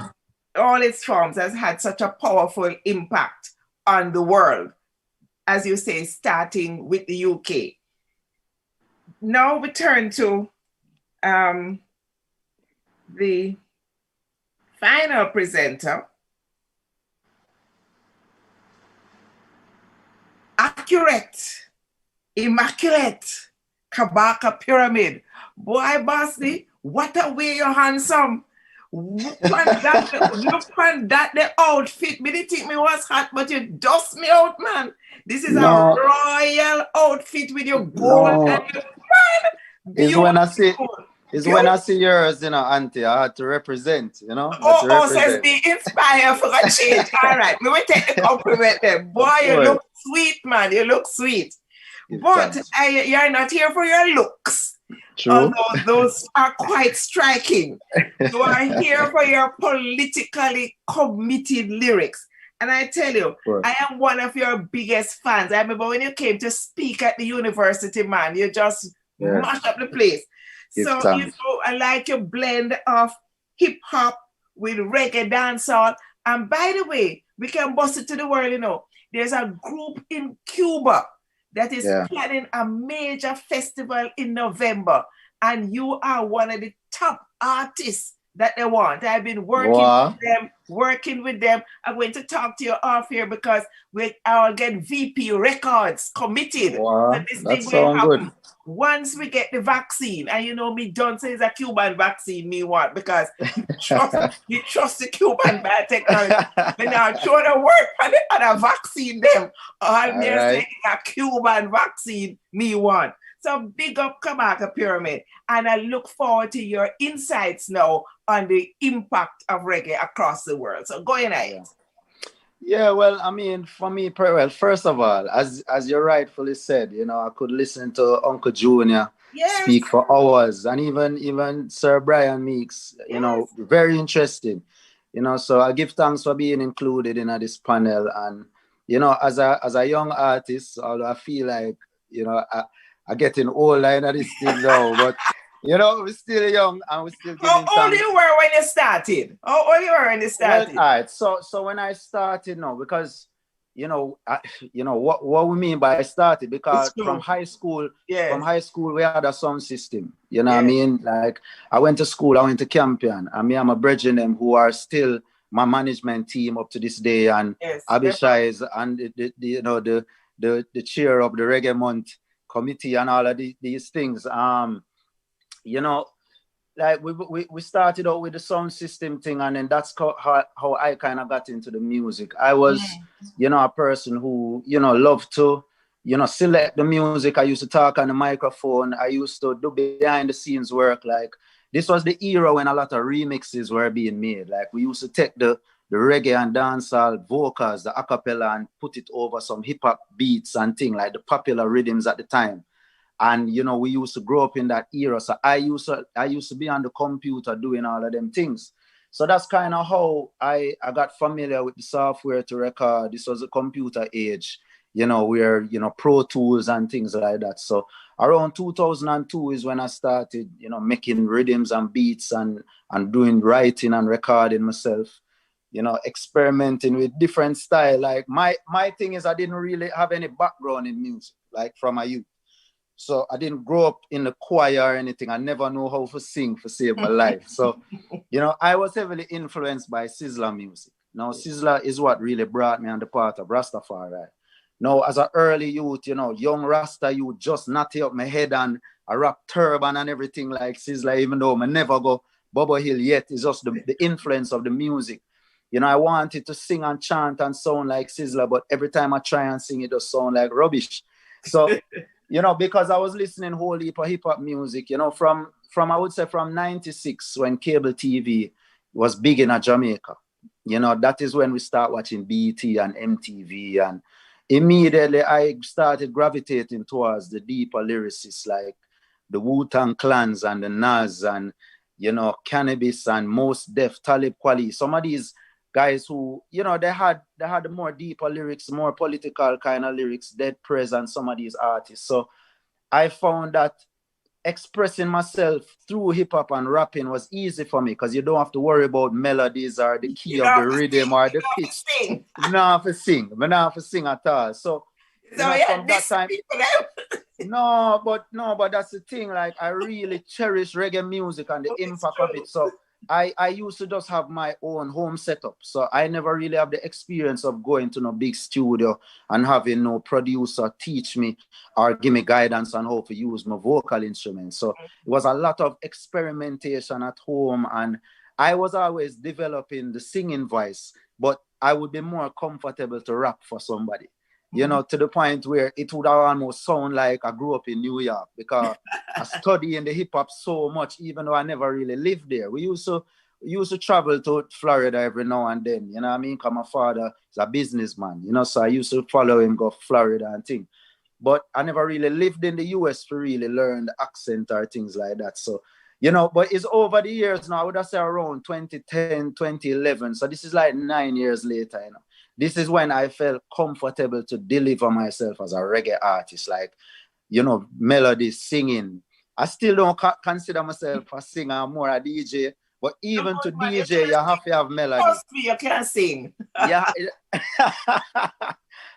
all its forms has had such a powerful impact on the world, as you say, starting with the UK. Now we turn to the final presenter, immaculate Kabaka Pyramid. Boy, Bossy, what a way you're handsome. Look on that, the outfit. Me didn't think me was hot, but you dust me out, man. This is a royal outfit with your gold and your man. It's when I see yours, you know, Auntie, I had to represent, you know. Says be inspired for a change. All right, we will take the compliment there. Boy, you look sweet, man. You look sweet. But you're not here for your looks. True. Although those are quite striking. You are here for your politically committed lyrics. And I tell you, I am one of your biggest fans. I remember when you came to speak at the university, man, you just mashed up the place. So, you know, I like your blend of hip hop with reggae dancehall. And by the way, we can bust it to the world, you know. There's a group in Cuba that is planning a major festival in November, and you are one of the top artists that they want. I've been working with them. I'm going to talk to you off here because I'll get VP Records committed. Wow, that sounds good. Once we get the vaccine, and you know me, don't say it's a Cuban vaccine, me want, because you trust the Cuban biotechnology. But now try to work on the other vaccine them. All saying a Cuban vaccine, me want. So big up Kabaka Pyramid. And I look forward to your insights now on the impact of reggae across the world. So go ahead. Yeah, well, I mean, for me, first of all, as you rightfully said, you know, I could listen to Uncle Junior speak for hours, and even Sir Brian Meeks, you know, very interesting, you know, so I give thanks for being included in this panel. And, you know, as a young artist, although I feel like, you know, I'm getting old in this thing now, but you know, we're still young and we're still giving How old you were when you started? Well, all right. So when I started, no, because you know, what we mean by I started, because from high school, we had a sound system. You know what I mean? Like I went to school, I went to Campion, and me and my brethren them who are still my management team up to this day, and Abishai is and the chair of the Reggae Month committee and all of these things. You know, like we started out with the sound system thing, and then that's how I kind of got into the music. I was, you know, a person who, you know, loved to, you know, select the music. I used to talk on the microphone. I used to do behind the scenes work. Like this was the era when a lot of remixes were being made. Like we used to take the reggae and dancehall vocals, the acapella, and put it over some hip hop beats and things like the popular rhythms at the time. And, you know, we used to grow up in that era. So I used to be on the computer doing all of them things. So that's kind of how I got familiar with the software to record. This was a computer age, you know, where, you know, Pro Tools and things like that. So around 2002 is when I started, you know, making rhythms and beats and doing writing and recording myself, you know, experimenting with different style. Like my thing is I didn't really have any background in music, like from a youth. So I didn't grow up in the choir or anything. I never know how to sing to save my life. So, you know, I was heavily influenced by Sizzla music. Now, Sizzla is what really brought me on the path of Rastafari. Now, as an early youth, you know, young Rasta youth, just natty up my head and I rap turban and everything like Sizzla, even though I never go Bubble Hill yet. It's just the influence of the music. You know, I wanted to sing and chant and sound like Sizzla, but every time I try and sing, it just sound like rubbish. So... You know, because I was listening whole heap of hip-hop music, you know, from I would say from 96 when cable TV was big in Jamaica. You know, that is when we start watching BET and MTV. And immediately I started gravitating towards the deeper lyricists like the Wu-Tang Clans and the Nas and, you know, Cannabis and Mos Def, Talib Kweli. Some of these guys who, you know, they had more deeper lyrics, more political kind of lyrics, Dead Prez and some of these artists. So I found that expressing myself through hip hop and rapping was easy for me because you don't have to worry about melodies or the key of the rhythm or the pitch. I don't have to sing at all. So from that time, no, but that's the thing. Like I really cherish reggae music and the impact of it. So I used to just have my own home setup. So I never really have the experience of going to no big studio and having no producer teach me or give me guidance on how to use my vocal instruments. So it was a lot of experimentation at home, and I was always developing the singing voice, but I would be more comfortable to rap for somebody, you know, to the point where it would almost sound like I grew up in New York, because I study in the hip hop so much, even though I never really lived there. We used to travel to Florida every now and then, you know what I mean? Because my father is a businessman, you know, so I used to follow him go Florida and things. But I never really lived in the US to really learn the accent or things like that. So, you know, but it's over the years now. I would have said around 2010, 2011. So this is like 9 years later, you know. This is when I felt comfortable to deliver myself as a reggae artist, like, you know, melody, singing. I still don't consider myself a singer, I'm more a DJ. But even to DJ, you have to have melody. Trust me, you can't sing. Yeah.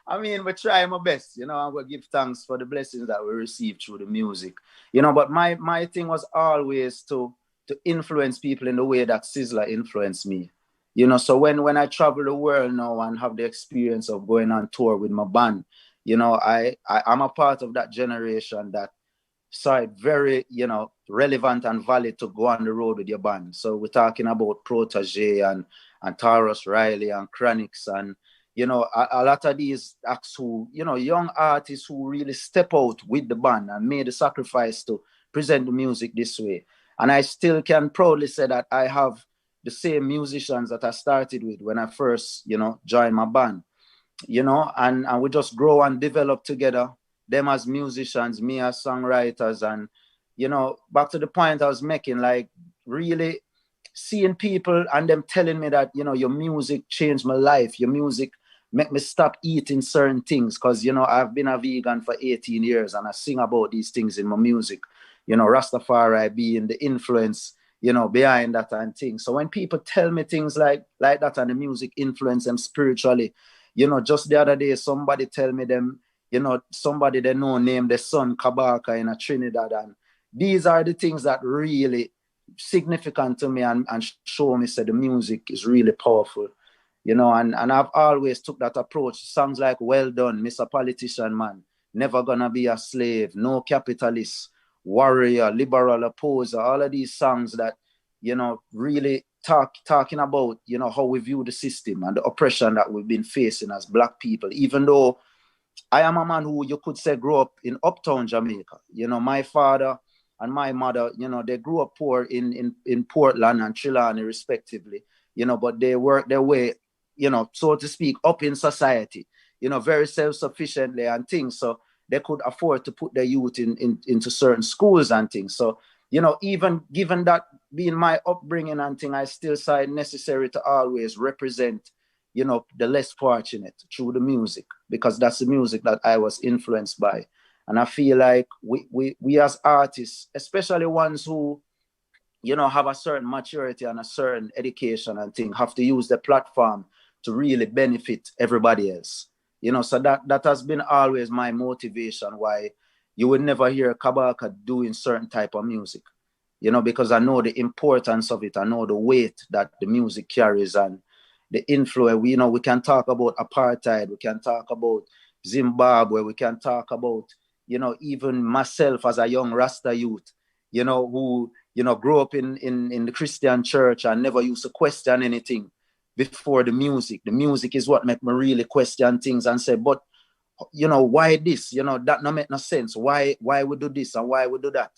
I mean, we try my best, you know, and we give thanks for the blessings that we receive through the music. You know, but my thing was always to influence people in the way that Sizzla influenced me. You know, so when I travel the world now and have the experience of going on tour with my band, you know, I'm a part of that generation that saw it very, you know, relevant and valid to go on the road with your band. So we're talking about Protege and Taurus Riley and Chronix and, you know, a lot of these acts who, you know, young artists who really step out with the band and made the sacrifice to present the music this way. And I still can proudly say that I have the same musicians that I started with when I first, you know, joined my band, you know, and we just grow and develop together, them as musicians, me as songwriters. And, you know, back to the point I was making, like really seeing people and them telling me that, you know, your music changed my life, your music make me stop eating certain things, because, you know, I've been a vegan for 18 years and I sing about these things in my music, you know, Rastafari being the influence, you know, behind that and things. So when people tell me things like that and the music influence them spiritually, you know, just the other day, somebody tell me them, you know, somebody they know named their son Kabaka in a Trinidad. And these are the things that really significant to me and show me that the music is really powerful, you know, and I've always took that approach. Songs like Well Done, Mr. Politician Man, Never Gonna Be a Slave, No Capitalist, Warrior, Liberal Opposer, all of these songs that, you know, really talking about, you know, how we view the system and the oppression that we've been facing as Black people. Even though I am a man who you could say grew up in uptown Jamaica, you know, my father and my mother, you know, they grew up poor in Portland and Trelawney respectively, you know, but they worked their way, you know, so to speak, up in society, you know, very self-sufficiently and things. So they could afford to put their youth into certain schools and things. So, you know, even given that being my upbringing and thing, I still saw it necessary to always represent, you know, the less fortunate through the music, because that's the music that I was influenced by. And I feel like we as artists, especially ones who, you know, have a certain maturity and a certain education and thing, have to use the platform to really benefit everybody else. You know, so that has been always my motivation why you would never hear Kabaka doing certain type of music, you know, because I know the importance of it. I know the weight that the music carries and the influence. You know, we can talk about apartheid, we can talk about Zimbabwe, we can talk about, you know, even myself as a young Rasta youth, you know, who, you know, grew up in the Christian church and never used to question anything before the music. The music is what make me really question things and say, but, you know, why this? You know, that not make no sense. Why we do this and why we do that?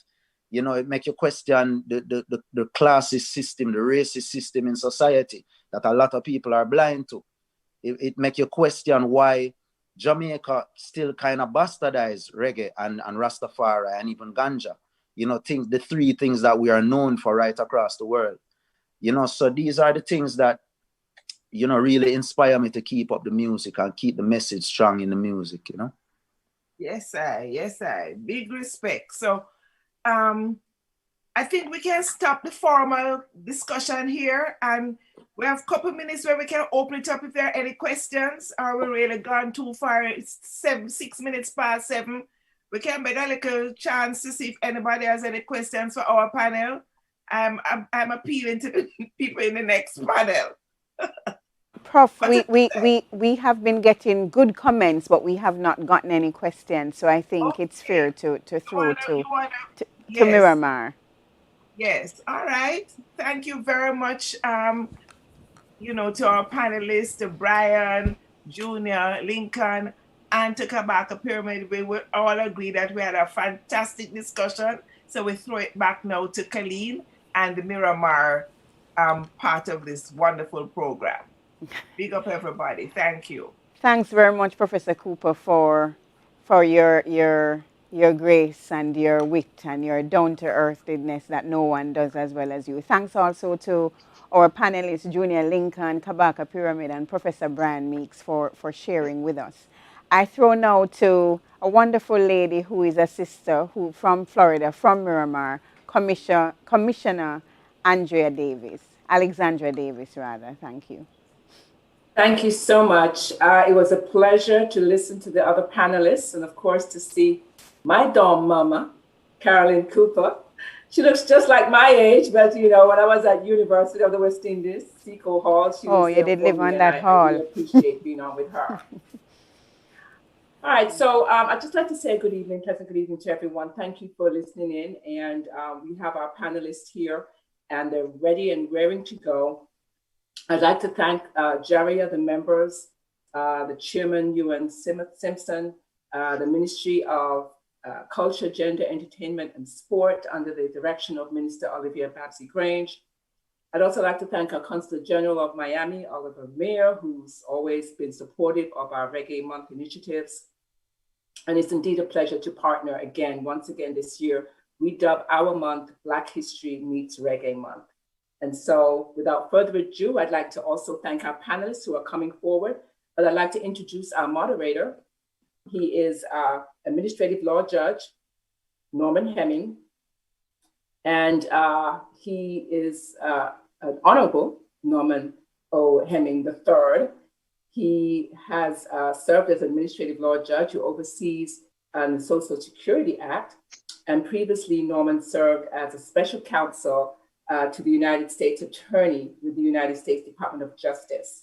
You know, it make you question the classist system, the racist system in society that a lot of people are blind to. It make you question why Jamaica still kind of bastardize reggae and Rastafari and even ganja. You know, the three things that we are known for right across the world. You know, so these are the things that, you know, really inspire me to keep up the music and keep the message strong in the music, you know? Yes, I. Big respect. So I think we can stop the formal discussion here, and we have a couple minutes where we can open it up if there are any questions. Are we really gone too far? It's 6 minutes past 7. We can make a little chance to see if anybody has any questions for our panel. I'm appealing to the people in the next panel. Prof, we have been getting good comments, but we have not gotten any questions. So I think it's fair to throw to Miramar. Yes. All right. Thank you very much. To our panelists, to Brian, Junior, Lincoln, and to Kabaka Pyramid. We would all agree that we had a fantastic discussion. So we throw it back now to Colleen and the Miramar part of this wonderful program. Big up everybody. Thank you. Thanks very much, Professor Cooper, for your grace and your wit and your down-to-earthness that no one does as well as you. Thanks also to our panelists, Junior Lincoln, Kabaka Pyramid, and Professor Brian Meeks for sharing with us. I throw now to a wonderful lady who is a sister from Florida, from Miramar, Commissioner Alexandra Davis. Thank you. Thank you so much. It was a pleasure to listen to the other panelists and, of course, to see my dorm mama, Carolyn Cooper. She looks just like my age, but, when I was at University of the West Indies, Seco Hall, she was you did live on that hall. I really appreciate being on with her. All right, so I'd just like to say good evening, pleasant good evening to everyone. Thank you for listening in. And we have our panelists here, and they're ready and raring to go. I'd like to thank JaRIA, the members, the chairman, Ewan Simpson, the Ministry of Culture, Gender, Entertainment, and Sport under the direction of Minister Olivia Babsy-Grange. I'd also like to thank our Consul General of Miami, Oliver Mayer, who's always been supportive of our Reggae Month initiatives. And it's indeed a pleasure to partner once again this year. We dub our month Black History Meets Reggae Month. And so without further ado, I'd like to also thank our panelists who are coming forward, but I'd like to introduce our moderator. He is our administrative law judge, Norman Hemming, and he is an Honorable Norman O. Hemming III. He has served as administrative law judge who oversees the Social Security Act, and previously Norman served as a special counsel to the United States Attorney with the United States Department of Justice.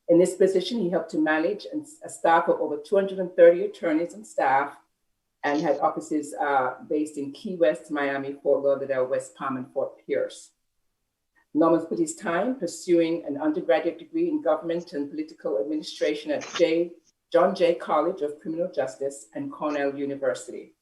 In this position, he helped to manage a staff of over 230 attorneys and staff, and had offices based in Key West, Miami, Fort Lauderdale, West Palm, and Fort Pierce. Norman spent his time pursuing an undergraduate degree in government and political administration at John Jay College of Criminal Justice and Cornell University.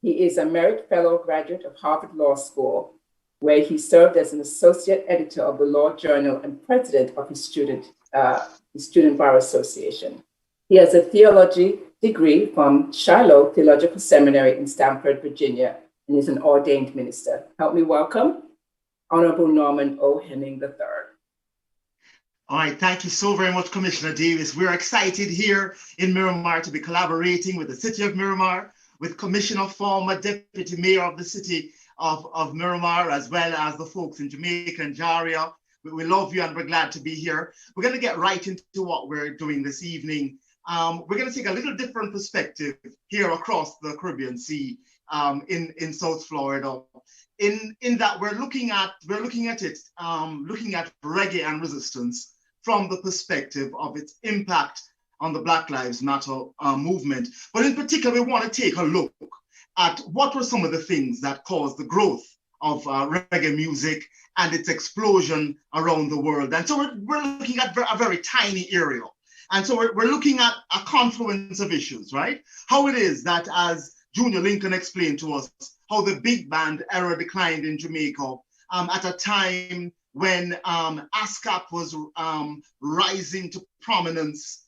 He is a Merit Fellow graduate of Harvard Law School, where he served as an associate editor of the Law Journal and president of his Student Bar Association. He has a theology degree from Shiloh Theological Seminary in Stamford, Virginia, and is an ordained minister. Help me welcome Honorable Norman O. Hemming III. All right, thank you so very much, Commissioner Davis. We're excited here in Miramar to be collaborating with the City of Miramar, with Commissioner, former Deputy Mayor of the City of Miramar, as well as the folks in Jamaica and JaRIA. We love you and we're glad to be here. We're going to get right into what we're doing this evening. We're going to take a little different perspective here across the Caribbean Sea in South Florida. In that we're looking at Reggae and Resistance from the perspective of its impact on the Black Lives Matter movement. But in particular, we want to take a look at what were some of the things that caused the growth of reggae music and its explosion around the world. And so we're looking at a very tiny area. And so we're looking at a confluence of issues, right? How it is that, as Junior Lincoln explained to us, how the big band era declined in Jamaica at a time when ASCAP was rising to prominence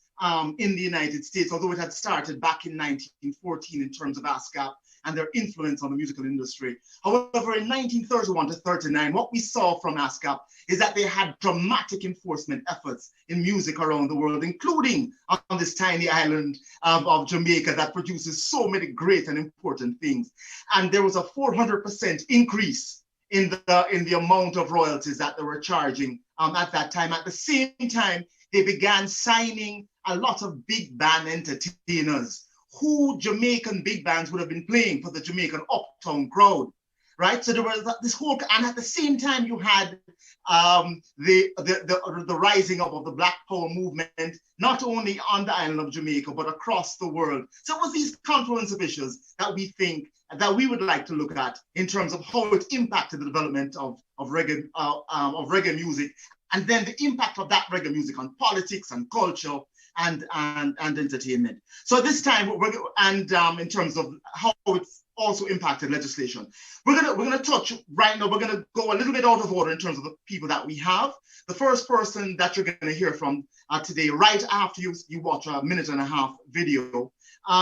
in the United States, although it had started back in 1914 in terms of ASCAP and their influence on the musical industry. However, in 1931 to 39, what we saw from ASCAP is that they had dramatic enforcement efforts in music around the world, including on this tiny island of Jamaica that produces so many great and important things. And there was a 400% increase in the amount of royalties that they were charging at that time. At the same time, they began signing a lot of big band entertainers who Jamaican big bands would have been playing for the Jamaican uptown crowd. right? So there was this whole, and at the same time you had the rising up of the Black Power movement, not only on the island of Jamaica, but across the world. So it was these confluence of issues that we think, that we would like to look at in terms of how it impacted the development of reggae music, and then the impact of that reggae music on politics and culture and entertainment. So this time, in terms of how it's also impacted legislation, we're gonna touch right now. We're gonna go a little bit out of order in terms of the people that we have. The first person that you're gonna hear from today, right after you watch a 1.5-minute video,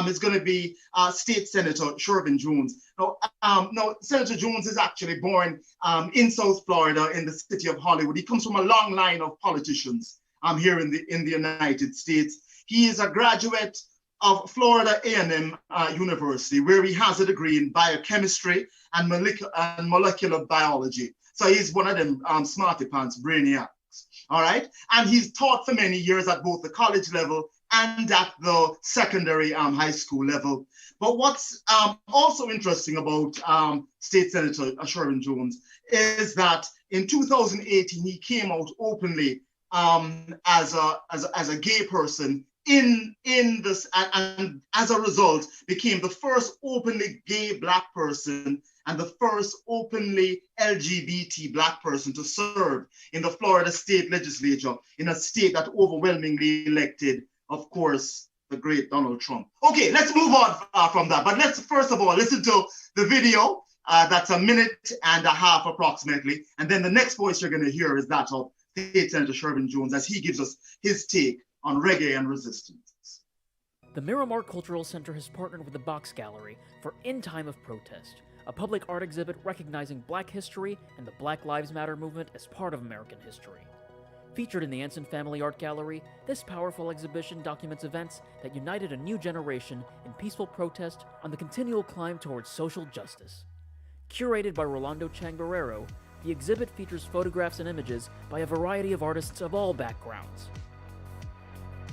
is gonna be State Senator Shervin Jones. Now, Senator Jones is actually born in South Florida, in the city of Hollywood. He comes from a long line of politicians here in the United States. He is a graduate of Florida A&M University, where he has a degree in biochemistry and molecular biology. So he's one of them smarty pants brainiacs, all right? And he's taught for many years at both the college level and at the secondary high school level. But what's also interesting about State Senator Shervin Jones is that in 2018, he came out openly as a gay person in this, and as a result became the first openly gay Black person and the first openly LGBT Black person to serve in the Florida state legislature, in a state that overwhelmingly elected, of course, the great Donald Trump. Okay, let's move on from that, but let's first of all listen to the video. That's 1.5 minutes approximately, and then the next voice you're going to hear is that of State Senator Shervin Jones, as he gives us his take on reggae and resistance. The Miramar Cultural Center has partnered with the Box Gallery for In Time of Protest, a public art exhibit recognizing Black history and the Black Lives Matter movement as part of American history. Featured in the Anson Family Art Gallery, this powerful exhibition documents events that united a new generation in peaceful protest on the continual climb towards social justice. Curated by Rolando Chang Barrero, the exhibit features photographs and images by a variety of artists of all backgrounds.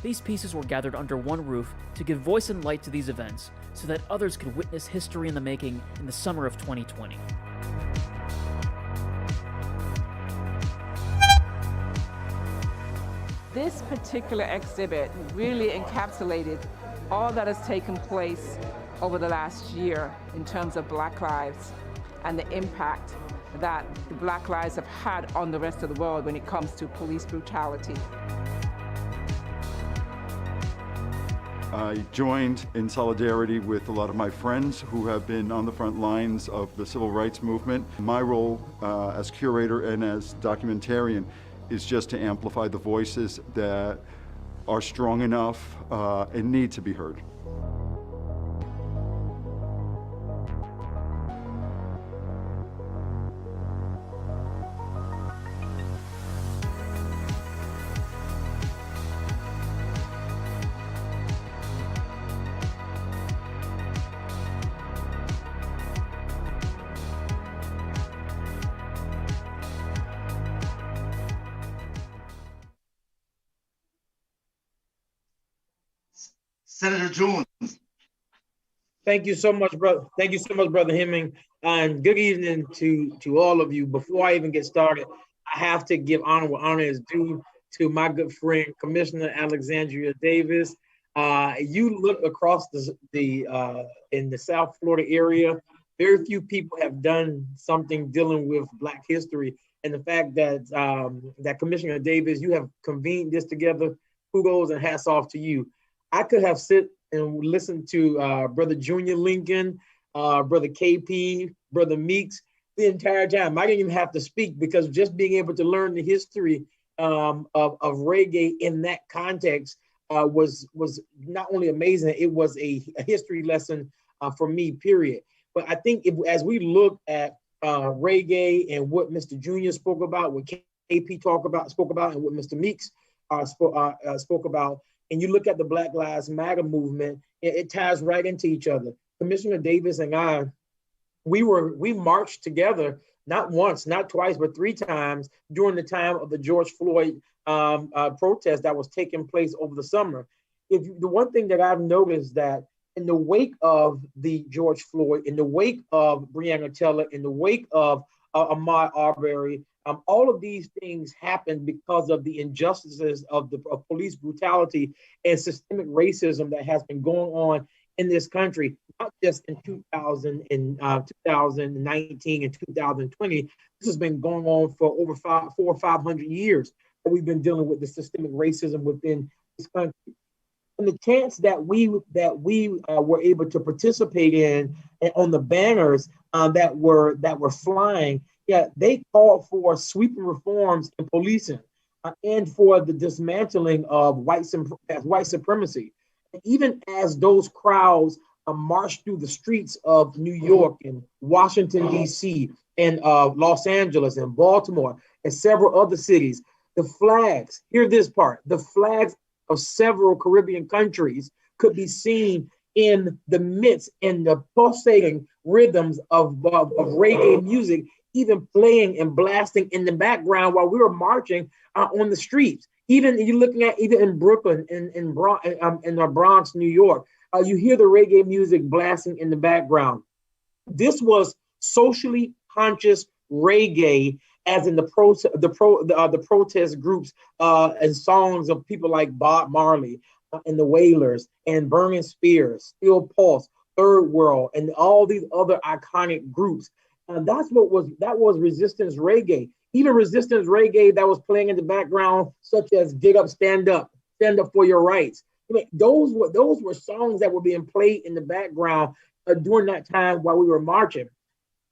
These pieces were gathered under one roof to give voice and light to these events so that others could witness history in the making in the summer of 2020. This particular exhibit really encapsulated all that has taken place over the last year in terms of Black lives and the impact that the Black lives have had on the rest of the world when it comes to police brutality. I joined in solidarity with a lot of my friends who have been on the front lines of the civil rights movement. My role as curator and as documentarian is just to amplify the voices that are strong enough and need to be heard. Senator Jones. Thank you so much, brother. Thank you so much, Brother Hemming. And good evening to all of you. Before I even get started, I have to give honor where honor is due to my good friend, Commissioner Alexandria Davis. You look across in the South Florida area, very few people have done something dealing with Black history. And the fact that that Commissioner Davis, you have convened this together, kudos and hats off to you. I could have sit and listened to Brother Junior Lincoln, Brother KP, Brother Meeks the entire time. I didn't even have to speak because just being able to learn the history of reggae in that context was not only amazing, it was a history lesson for me, period. But I think as we look at reggae and what Mr. Junior spoke about, what KP spoke about, and what Mr. Meeks spoke about, and you look at the Black Lives Matter movement, it ties right into each other. Commissioner Davis and I, we marched together, not once, not twice, but 3 times during the time of the George Floyd protest that was taking place over the summer. The one thing that I've noticed that in the wake of the George Floyd, in the wake of Breonna Taylor, in the wake of Ahmaud Arbery, all of these things happened because of the injustices of police brutality and systemic racism that has been going on in this country, not just in 2019 and 2020. This has been going on for over 400 or 500 years that we've been dealing with the systemic racism within this country. And the chance that we were able to participate in on the banners that were flying, they called for sweeping reforms in policing and for the dismantling of white supremacy. And even as those crowds marched through the streets of New York and Washington, D.C., and Los Angeles and Baltimore and several other cities, the flags, hear this part, the flags of several Caribbean countries could be seen in the midst, in the pulsating rhythms of reggae music, even playing and blasting in the background while we were marching on the streets. Even you're looking at even in Brooklyn, in the Bronx, New York, you hear the reggae music blasting in the background. This was socially conscious reggae, as in the protest groups and songs of people like Bob Marley and the Wailers and Burning Spears, Steel Pulse, Third World, and all these other iconic groups. That was resistance reggae. Even resistance reggae that was playing in the background, such as Get Up, Stand Up for Your Rights. I mean, those were songs that were being played in the background during that time while we were marching.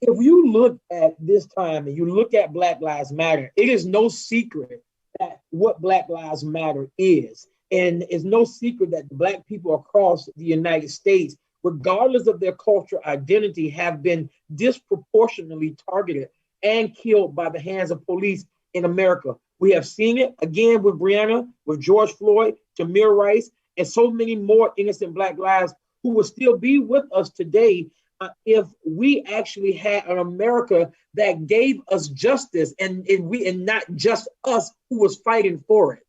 If you look at this time and you look at Black Lives Matter, it is no secret that what Black Lives Matter is. And it's no secret that Black people across the United States, regardless of their cultural identity, have been disproportionately targeted and killed by the hands of police in America. We have seen it again with Breonna, with George Floyd, Tamir Rice, and so many more innocent Black lives who will still be with us today if we actually had an America that gave us justice and not just us who was fighting for it.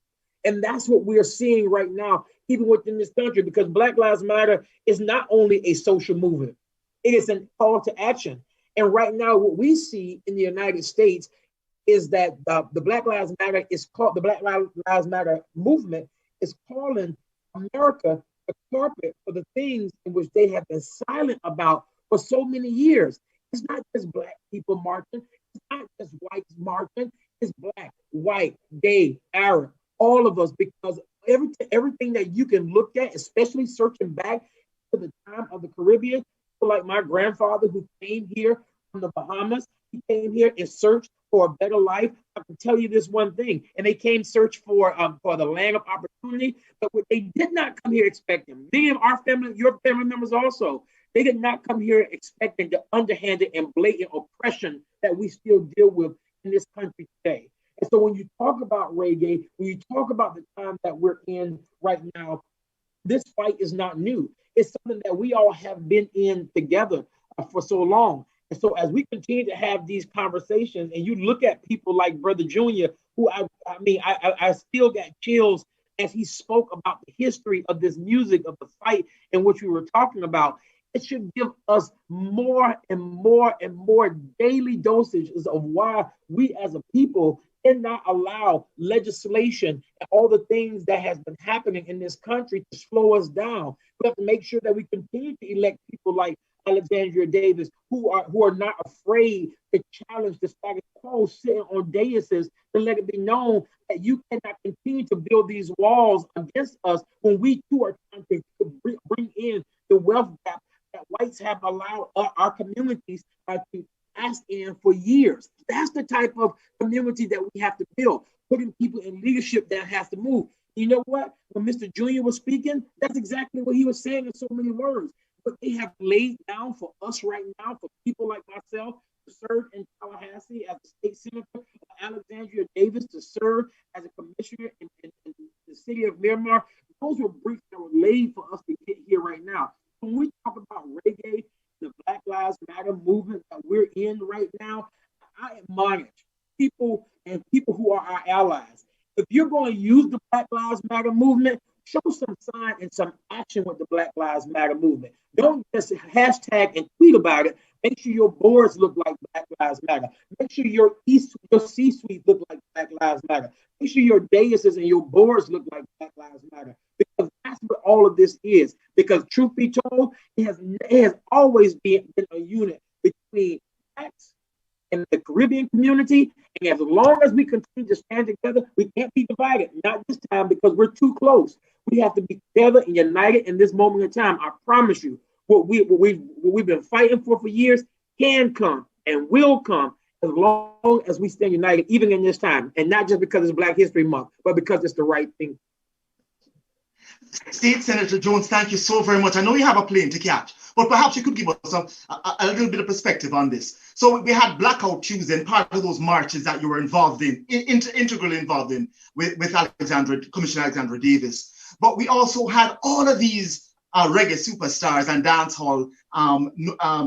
And that's what we're seeing right now, even within this country, because Black Lives Matter is not only a social movement, it is a call to action. And right now, what we see in the United States is that the Black Lives Matter the Black Lives Matter movement is calling America the carpet for the things in which they have been silent about for so many years. It's not just Black people marching. It's not just whites marching. It's Black, white, gay, Arab, all of us, because everything that you can look at, especially searching back to the time of the Caribbean, like my grandfather who came here from the Bahamas, he came here in search for a better life. I can tell you this one thing, and they came search for the land of opportunity, but what they did not come here expecting. Many of our family, your family members also, they did not come here expecting the underhanded and blatant oppression that we still deal with in this country today. And so when you talk about reggae, when you talk about the time that we're in right now, this fight is not new. It's something that we all have been in together for so long. And so as we continue to have these conversations, and you look at people like Brother Junior, who I still got chills as he spoke about the history of this music, of the fight in which we were talking about. It should give us more and more and more daily dosages of why we as a people cannot allow legislation and all the things that has been happening in this country to slow us down. We have to make sure that we continue to elect people like Alexandria Davis, who are not afraid to challenge the status quo, sitting on daises to let it be known that you cannot continue to build these walls against us when we too are trying to bring in the wealth gap that whites have allowed our communities to ask in for years. That's the type of community that we have to build, putting people in leadership that has to move. You know what? When Mr. Junior was speaking, that's exactly what he was saying in so many words. But they have laid down for us right now, for people like myself, to serve in Tallahassee as a state senator, Alexandria Davis to serve as a commissioner in the city of Miramar. Those were briefs that were laid for us to get here right now. When we talk about reggae, the Black Lives Matter movement that we're in right now, I admonish people and people who are our allies. If you're going to use the Black Lives Matter movement, show some sign and some action with the Black Lives Matter movement. Don't just hashtag and tweet about it. Make sure your boards look like Black Lives Matter. Make sure your C-suite look like Black Lives Matter. Make sure your daises and your boards look like Black Lives Matter. Because that's what all of this is. Because truth be told, it has always been a unit between Blacks and the Caribbean community. And as long as we continue to stand together, we can't be divided. Not this time, because we're too close. We have to be together and united in this moment in time. I promise you, what we've been fighting for years can come and will come as long as we stand united, even in this time. And not just because it's Black History Month, but because it's the right thing. State Senator Jones, thank you so very much. I know you have a plane to catch, but perhaps you could give us a little bit of perspective on this. So we had Blackout Tuesday, and part of those marches that you were involved in, integrally involved in with Commissioner Alexandra Davis. But we also had all of these reggae superstars and dancehall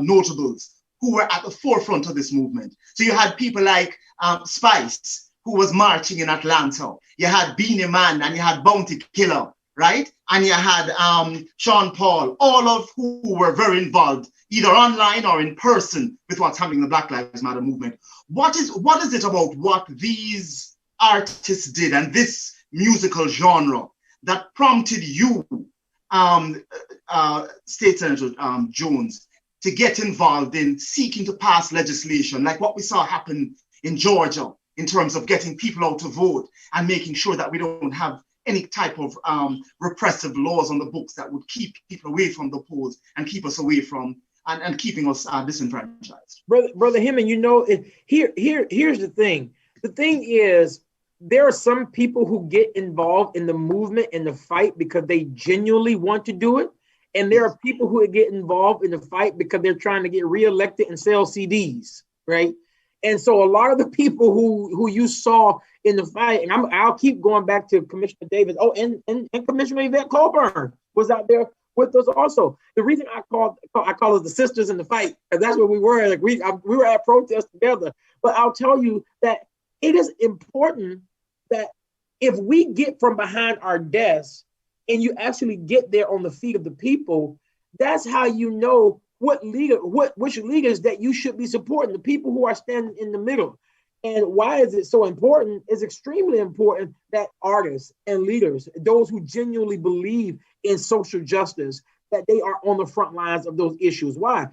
notables who were at the forefront of this movement. So you had people like Spice, who was marching in Atlanta. You had Beanie Man, and you had Bounty Killer, right? And you had Sean Paul, all of who were very involved, either online or in person, with what's happening in the Black Lives Matter movement. What is it about what these artists did and this musical genre that prompted you, State Senator Jones, to get involved in seeking to pass legislation like what we saw happen in Georgia in terms of getting people out to vote and making sure that we don't have any type of repressive laws on the books that would keep people away from the polls and keep us away from and keeping us disenfranchised? Brother Hemming, you know, here's the thing. The thing is, there are some people who get involved in the movement and the fight because they genuinely want to do it. And there are people who get involved in the fight because they're trying to get reelected and sell CDs, right? And so a lot of the people who you saw in the fight, and I'll keep going back to Commissioner Davis. Oh, and Commissioner Yvette Colburn was out there with us also. The reason I call us the sisters in the fight, because that's what we were. Like we were at protest together. But I'll tell you that it is important that if we get from behind our desks and you actually get there on the feet of the people, that's how you know which leaders that you should be supporting, the people who are standing in the middle. And why is it so important? It's extremely important that artists and leaders, those who genuinely believe in social justice, that they are on the front lines of those issues. Why?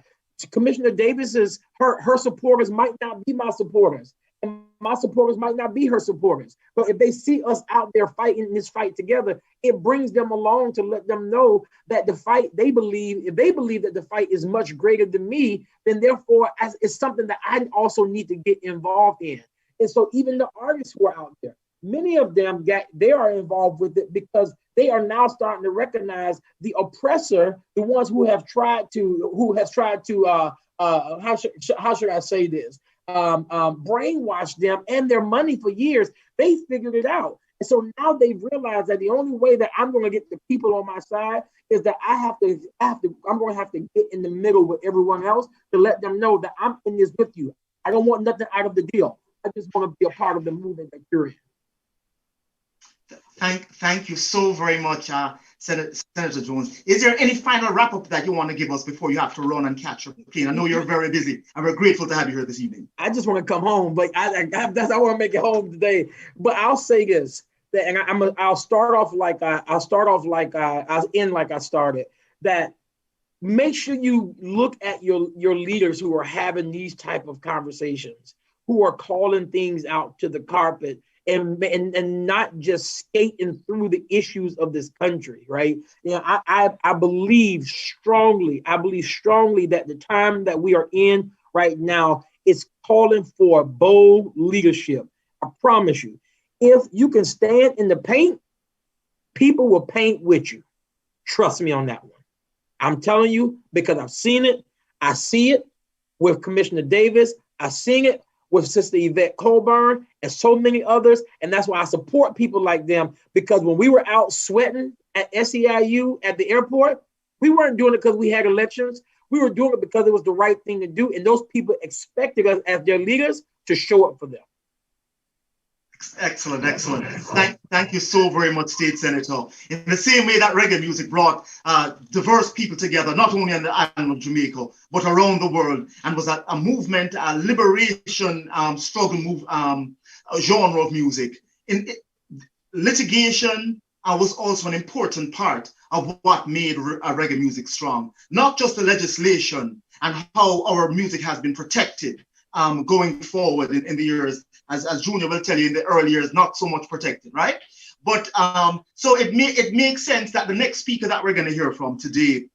Commissioner Davis's, her supporters might not be my supporters, and my supporters might not be her supporters. But if they see us out there fighting this fight together, it brings them along to let them know that the fight if they believe that the fight is much greater than me, then therefore it's something that I also need to get involved in. And so even the artists who are out there, many of them they are involved with it because they are now starting to recognize the oppressor, the ones who have tried to how should I say this? Brainwash them and their money for years. They figured it out. And so now they've realized that the only way that I'm going to get the people on my side is that I'm going to have to get in the middle with everyone else to let them know that I'm in this with you. I don't want nothing out of the deal. I just want to be a part of the movement that you're in. Thank you so very much, Senator Jones. Is there any final wrap-up that you want to give us before you have to run and catch your plane? I know you're very busy, and we're grateful to have you here this evening. I just want to come home, but I want to make it home today. But I'll say this, that, and I'll start off like I'll end like I started. That make sure you look at your leaders who are having these type of conversations, who are calling things out to the carpet, and not just skating through the issues of this country, right? You know, I believe strongly that the time that we are in right now is calling for bold leadership. I promise you, if you can stand in the paint, people will paint with you. Trust me on that one. I'm telling you, because I've seen it. I see it with Commissioner Davis. I've seen it with Sister Yvette Colburn and so many others. And that's why I support people like them, because when we were out sweating at SEIU at the airport, we weren't doing it because we had elections. We were doing it because it was the right thing to do. And those people expected us as their leaders to show up for them. Excellent, excellent. Thank you so very much, State Senator. In the same way that reggae music brought diverse people together, not only on the island of Jamaica, but around the world, and was a movement, a liberation struggle genre of music. Litigation was also an important part of what made reggae music strong. Not just the legislation and how our music has been protected going forward in the years, as Junior will tell you, in the early years, not so much protected, right? But so it makes sense that the next speaker that we're going to hear from today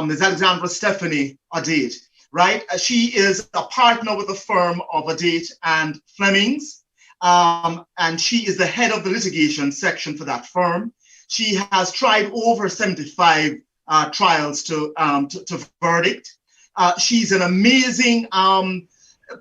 is Alexandra Stephanie Adate, right? She is a partner with the firm of Adate and Flemings, and she is the head of the litigation section for that firm. She has tried over 75 trials to verdict. She's an amazing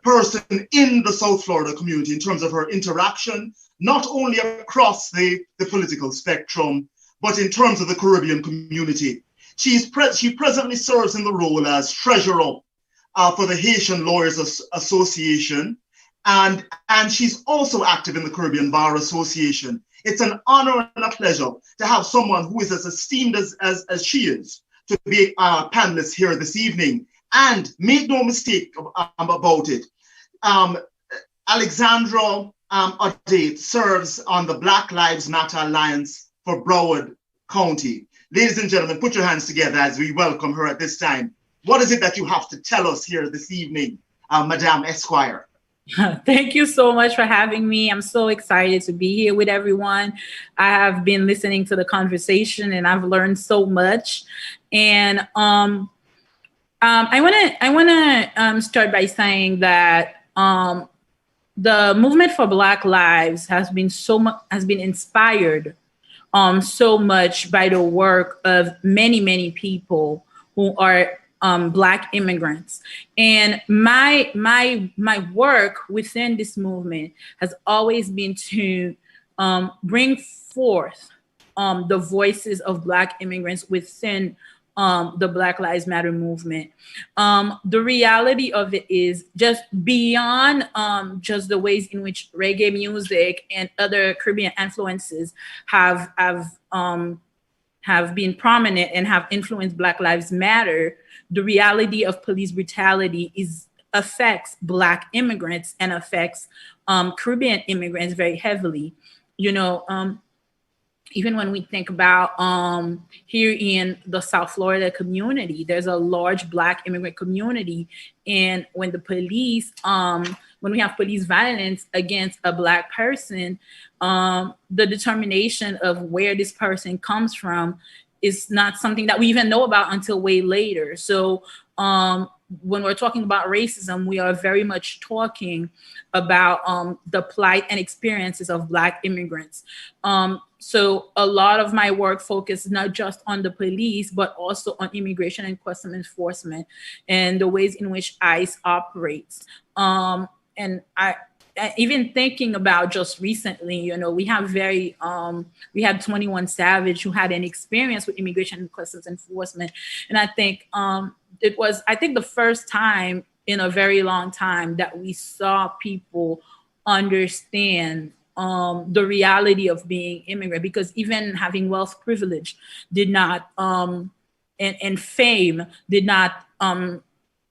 person in the South Florida community in terms of her interaction, not only across the political spectrum, but in terms of the Caribbean community. She presently serves in the role as treasurer for the Haitian Lawyers Association, and she's also active in the Caribbean Bar Association. It's an honor and a pleasure to have someone who is as esteemed as she is to be a panelist here this evening. And make no mistake about it, Alexandra Adate serves on the Black Lives Matter Alliance for Broward County. Ladies and gentlemen, put your hands together as we welcome her at this time. What is it that you have to tell us here this evening, Madame Esquire? Thank you so much for having me. I'm so excited to be here with everyone. I have been listening to the conversation and I've learned so much. And I want to start by saying that the movement for Black Lives has been inspired so much by the work of many people who are Black immigrants. And my work within this movement has always been to bring forth the voices of Black immigrants within the Black Lives Matter movement. The reality of it is just beyond just the ways in which reggae music and other Caribbean influences have been prominent and have influenced Black Lives Matter. The reality of police brutality affects Black immigrants and affects Caribbean immigrants very heavily. You know, even when we think about here in the South Florida community, there's a large Black immigrant community. And when the police, when we have police violence against a Black person, the determination of where this person comes from is not something that we even know about until way later. So when we're talking about racism, we are very much talking about the plight and experiences of Black immigrants. So a lot of my work focuses not just on the police, but also on immigration and customs enforcement and the ways in which ICE operates. And I even thinking about just recently, you know, we had 21 Savage who had an experience with immigration and customs enforcement. And I think it was the first time in a very long time that we saw people understand the reality of being immigrant, because even having wealth privilege did not, and fame did not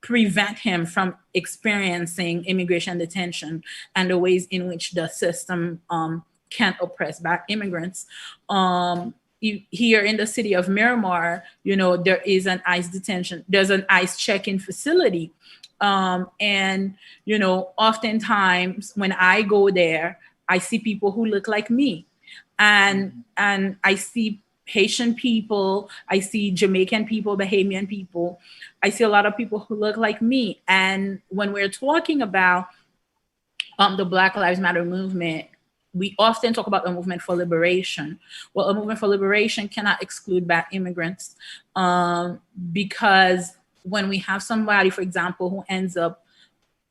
prevent him from experiencing immigration detention and the ways in which the system can oppress Black immigrants. Here in the city of Miramar, you know, there is an ICE detention, there's an ICE check-in facility. And, you know, oftentimes when I go there, I see people who look like me, and I see Haitian people, I see Jamaican people, Bahamian people. I see a lot of people who look like me. And when we're talking about the Black Lives Matter movement, we often talk about a movement for liberation. Well, a movement for liberation cannot exclude Black immigrants, because when we have somebody, for example, who ends up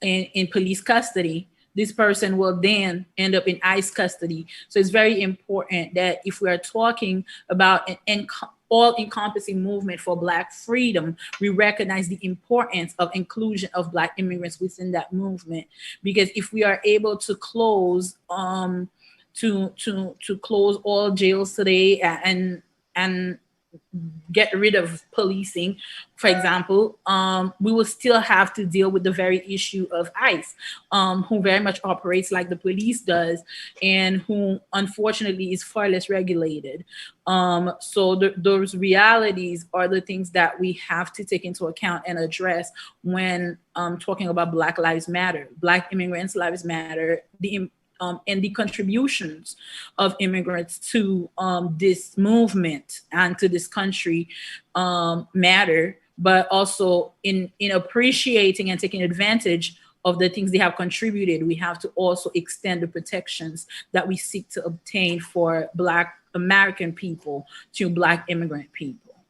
in police custody, this person will then end up in ICE custody. So it's very important that if we are talking about an all-encompassing movement for Black freedom, we recognize the importance of inclusion of Black immigrants within that movement. Because if we are able to close to close all jails today and get rid of policing, for example, we will still have to deal with the very issue of ICE, who very much operates like the police does, and who unfortunately is far less regulated. So those realities are the things that we have to take into account and address when talking about Black Lives Matter. Black immigrants' lives matter. And the contributions of immigrants to this movement and to this country matter, but also in appreciating and taking advantage of the things they have contributed, we have to also extend the protections that we seek to obtain for Black American people to Black immigrant people.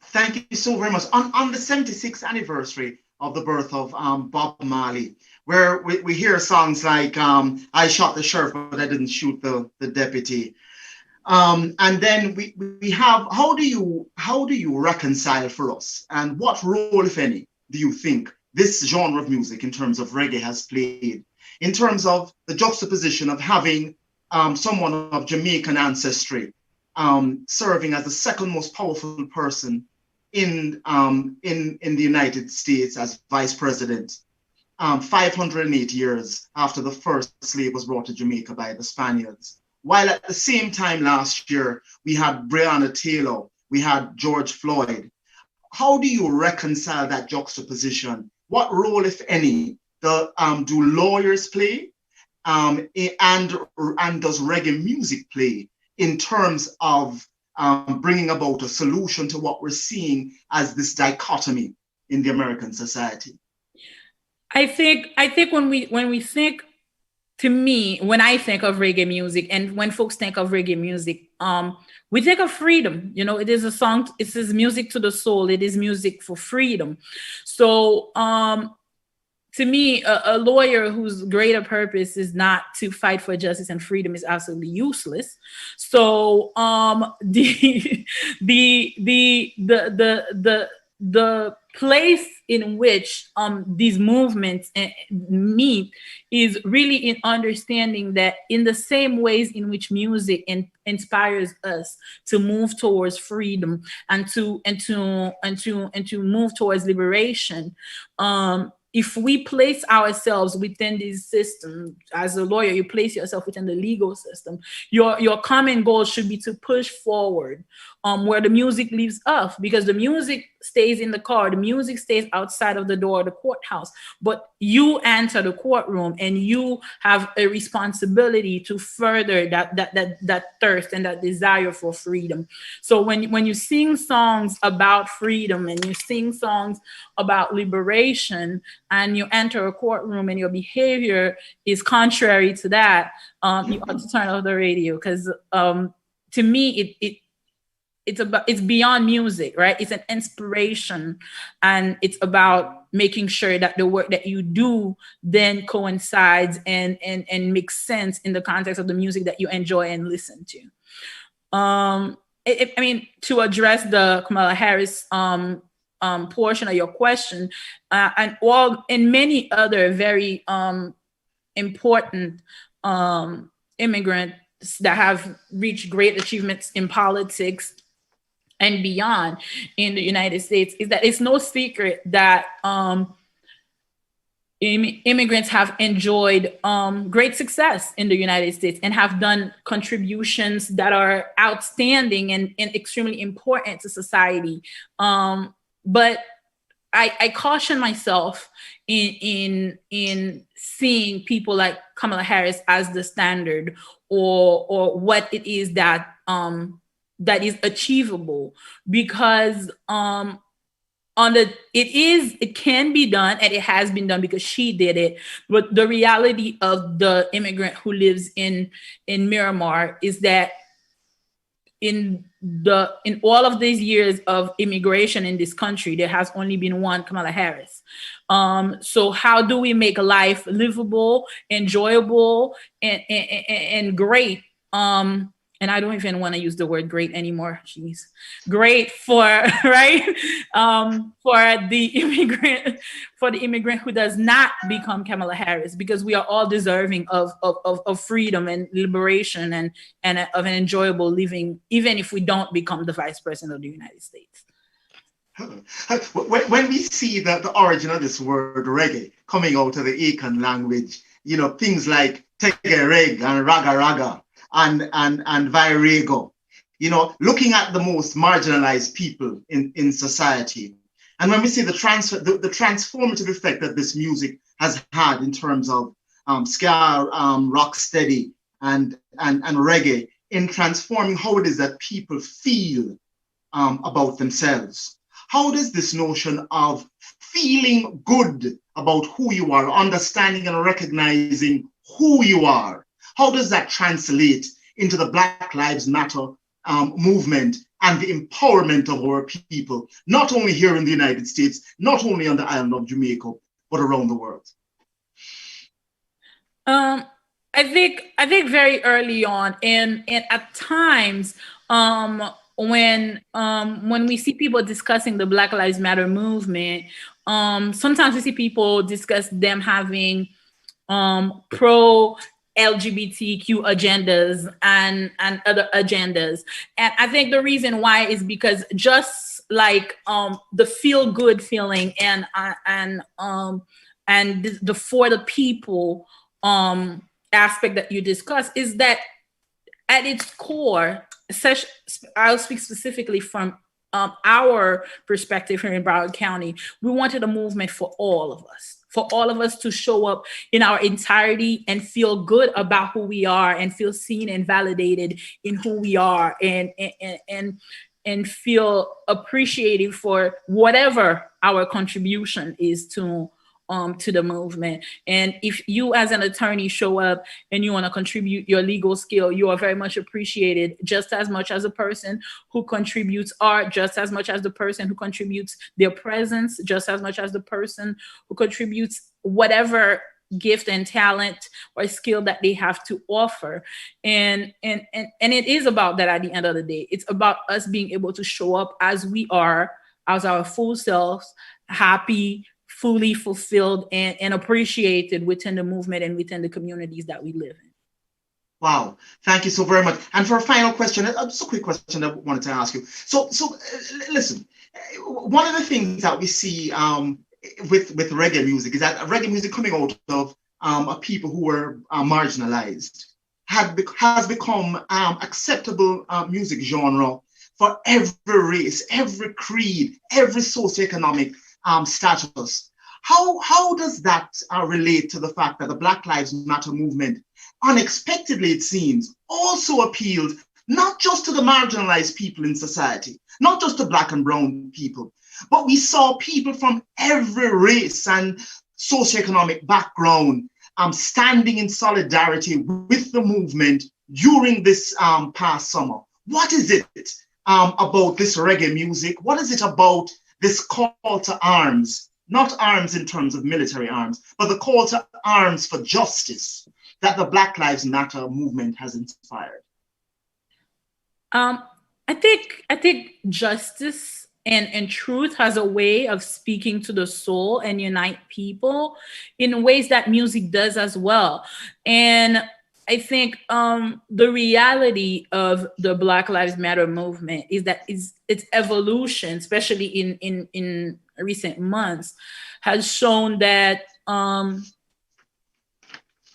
Thank you so very much. On the 76th anniversary of the birth of Bob Marley, where we hear songs like I shot the sheriff, but I didn't shoot the deputy. And then we have, how do you reconcile for us, and what role, if any, do you think this genre of music in terms of reggae has played in terms of the juxtaposition of having someone of Jamaican ancestry serving as the second most powerful person in the United States as vice president, 508 years after the first slave was brought to Jamaica by the Spaniards. While at the same time last year, we had Breonna Taylor, we had George Floyd. How do you reconcile that juxtaposition? What role, if any, do lawyers play, and does reggae music play in terms of bringing about a solution to what we're seeing as this dichotomy in the American society? I think when we think, to me, when I think of reggae music and when folks think of reggae music, we think of freedom. You know, it is a song, it is music to the soul, it is music for freedom. So to me, a lawyer whose greater purpose is not to fight for justice and freedom is absolutely useless. So the place in which these movements meet is really in understanding that in the same ways in which music inspires us to move towards freedom and to move towards liberation, if we place ourselves within these systems, as a lawyer, you place yourself within the legal system, your common goal should be to push forward where the music leaves off, because the music stays in the car, the music stays outside of the door of the courthouse, but you enter the courtroom and you have a responsibility to further that thirst and that desire for freedom. So when you sing songs about freedom and you sing songs about liberation and you enter a courtroom and your behavior is contrary to that, you ought to turn off the radio, because to me it's beyond music, right? It's an inspiration, and it's about making sure that the work that you do then coincides and makes sense in the context of the music that you enjoy and listen to. I mean, to address the Kamala Harris portion of your question, and many other very important immigrants that have reached great achievements in politics and beyond in the United States, is that it's no secret that immigrants have enjoyed great success in the United States and have done contributions that are outstanding and extremely important to society. But I caution myself in seeing people like Kamala Harris as the standard or what it is that is achievable, because it can be done, and it has been done because she did it. But the reality of the immigrant who lives in Miramar is that in all of these years of immigration in this country, there has only been one Kamala Harris. So how do we make life livable, enjoyable, and great? And I don't even want to use the word great anymore. Jeez, great for right for the immigrant who does not become Kamala Harris, because we are all deserving of freedom and liberation and of an enjoyable living, even if we don't become the Vice President of the United States. When we see the origin of this word reggae coming out of the Akan language, you know, things like Tege Reg and Raga Raga and Virego, you know, looking at the most marginalized people in society. And when we see the transformative effect that this music has had in terms of ska, rocksteady, and reggae in transforming how it is that people feel about themselves. How does this notion of feeling good about who you are, understanding and recognizing who you are, how does that translate into the Black Lives Matter movement and the empowerment of our people, not only here in the United States, not only on the island of Jamaica, but around the world? I think very early on, and at times when we see people discussing the Black Lives Matter movement, sometimes we see people discuss them having pro LGBTQ agendas and other agendas. And I think the reason why is because just like the feel good feeling and the for the people aspect that you discuss is that at its core, I'll speak specifically from our perspective here in Broward County, we wanted a movement for all of us to show up in our entirety and feel good about who we are and feel seen and validated in who we are and feel appreciated for whatever our contribution is to the movement. And if you as an attorney show up and you want to contribute your legal skill, you are very much appreciated, just as much as a person who contributes art, just as much as the person who contributes their presence, just as much as the person who contributes whatever gift and talent or skill that they have to offer. And it is about that at the end of the day. It's about us being able to show up as we are, as our full selves, happy, fully fulfilled and appreciated within the movement and within the communities that we live in. Wow, thank you so very much. And for a final question, just a quick question I wanted to ask you. So listen, one of the things that we see with reggae music is that reggae music coming out of people who were marginalized has become acceptable music genre for every race, every creed, every socioeconomic status. How does that relate to the fact that the Black Lives Matter movement, unexpectedly it seems, also appealed not just to the marginalized people in society, not just to Black and brown people, but we saw people from every race and socioeconomic background standing in solidarity with the movement during this past summer. What is it about this reggae music? What is it about this call to arms, not arms in terms of military arms, but the call to arms for justice that the Black Lives Matter movement has inspired? I think justice and truth has a way of speaking to the soul and unite people in ways that music does as well. And I think the reality of the Black Lives Matter movement is that its evolution, especially in recent months, has shown that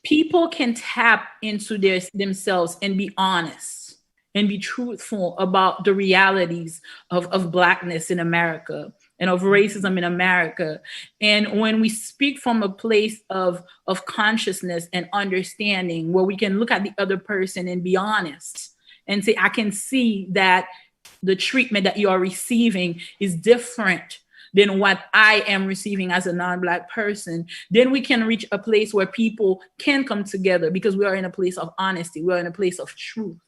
people can tap into themselves and be honest and be truthful about the realities of Blackness in America and of racism in America. And when we speak from a place of consciousness and understanding, where we can look at the other person and be honest and say, I can see that the treatment that you are receiving is different than what I am receiving as a non-Black person, then we can reach a place where people can come together, because we are in a place of honesty, we are in a place of truth,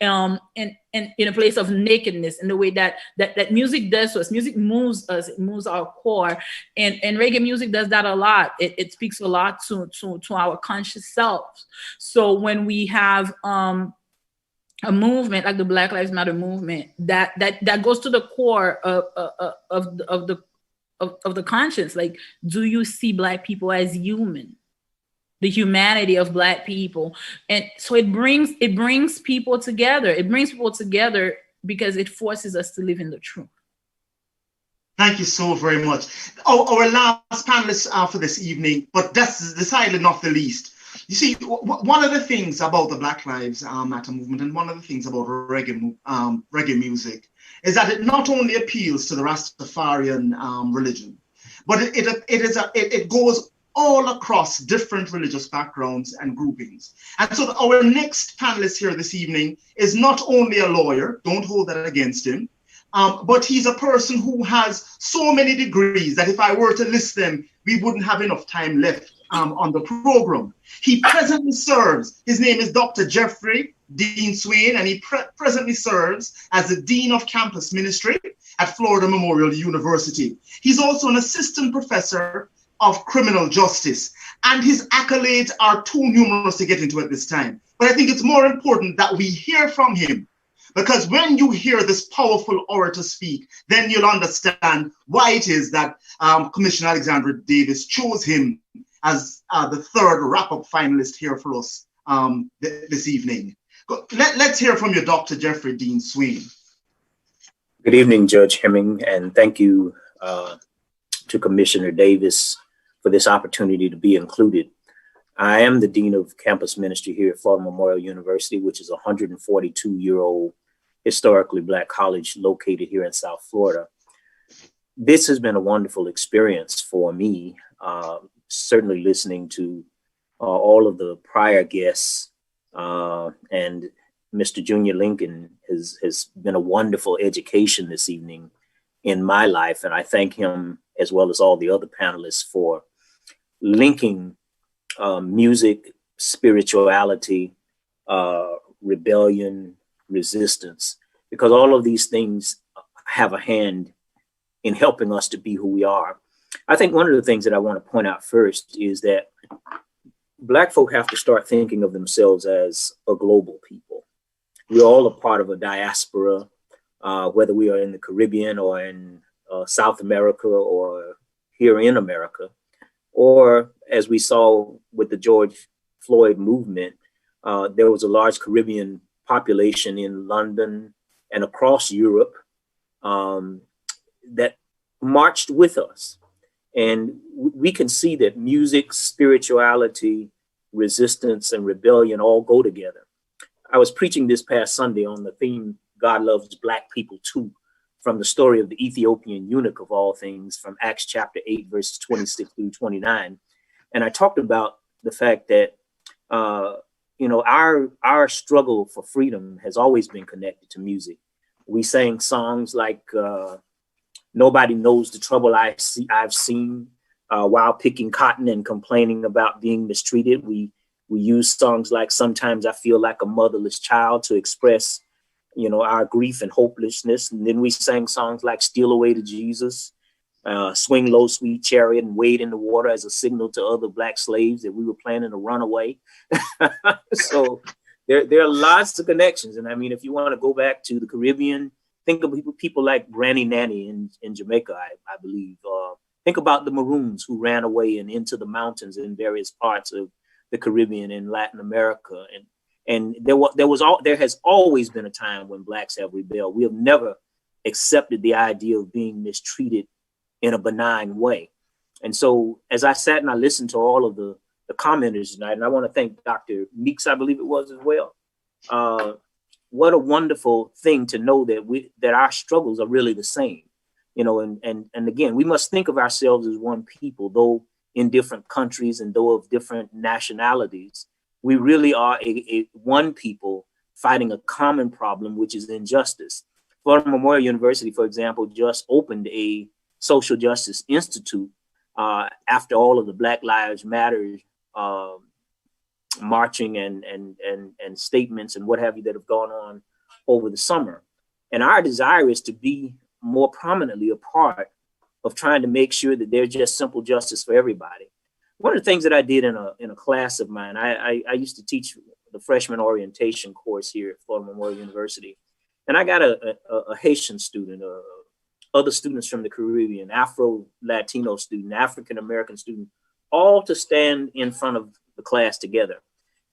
and in a place of nakedness, in the way that music does to us. Music moves us, it moves our core, and reggae music does that a lot. It speaks a lot to our conscious selves. So when we have a movement like the Black Lives Matter movement that goes to the core of the conscience, like, do you see Black people as human? The humanity of Black people. And so it brings people together. It brings people together because it forces us to live in the truth. Thank you so very much. Our last panelist for this evening, but that's decidedly not the least. You see, one of the things about the Black Lives Matter movement, and one of the things about reggae music, is that it not only appeals to the Rastafarian religion, but it goes all across different religious backgrounds and groupings. And so our next panelist here this evening is not only a lawyer, don't hold that against him, but he's a person who has so many degrees that if I were to list them, we wouldn't have enough time left on the program. He presently serves, his name is Dr. Jeffrey Dean Swain, and he presently serves as the Dean of Campus Ministry at Florida Memorial University. He's also an assistant professor of criminal justice, and his accolades are too numerous to get into at this time. But I think it's more important that we hear from him, because when you hear this powerful orator speak, then you'll understand why it is that Commissioner Alexandra Davis chose him as the third wrap-up finalist here for us this evening. Let's hear from you, Dr. Jeffrey Dean Swain. Good evening, Judge Hemming, and thank you to Commissioner Davis for this opportunity to be included. I am the Dean of Campus Ministry here at Florida Memorial University, which is a 142-year-old historically Black college located here in South Florida. This has been a wonderful experience for me, certainly listening to all of the prior guests, and Mr. Junior Lincoln has been a wonderful education this evening in my life, and I thank him as well as all the other panelists for linking music, spirituality, rebellion, resistance, because all of these things have a hand in helping us to be who we are. I think one of the things that I want to point out first is that Black folk have to start thinking of themselves as a global people. We're all a part of a diaspora, whether we are in the Caribbean or in South America or here in America, or as we saw with the George Floyd movement, there was a large Caribbean population in London and across Europe that marched with us. And we can see that music, spirituality, resistance, and rebellion all go together. I was preaching this past Sunday on the theme, God Loves Black People Too, from the story of the Ethiopian eunuch of all things from Acts chapter 8, verses 26 through 29. And I talked about the fact that, our struggle for freedom has always been connected to music. We sang songs like Nobody Knows the Trouble I've Seen while picking cotton and complaining about being mistreated. We used songs like Sometimes I Feel Like a Motherless Child to express, our grief and hopelessness. And then we sang songs like Steal Away to Jesus, Swing Low, Sweet Chariot, and Wade in the Water as a signal to other Black slaves that we were planning to run away. So there are lots of connections. And I mean, if you want to go back to the Caribbean, think of people like Granny Nanny in Jamaica, I believe. Think about the Maroons who ran away and into the mountains in various parts of the Caribbean and Latin America. And there has always been a time when Blacks have rebelled. We have never accepted the idea of being mistreated in a benign way. And so as I sat and I listened to all of the commenters tonight, and I want to thank Dr. Meeks, I believe it was as well. What a wonderful thing to know that our struggles are really the same, and again, we must think of ourselves as one people, though in different countries and though of different nationalities, we really are a one people fighting a common problem, which is injustice. Florida Memorial University, for example, just opened a Social Justice Institute after all of the Black Lives Matter marching and statements and what have you that have gone on over the summer. And our desire is to be more prominently a part of trying to make sure that there's just simple justice for everybody. One of the things that I did in a class of mine, I used to teach the freshman orientation course here at Florida Memorial University. And I got a Haitian student, other students from the Caribbean, Afro-Latino student, African-American student, all to stand in front of the class together.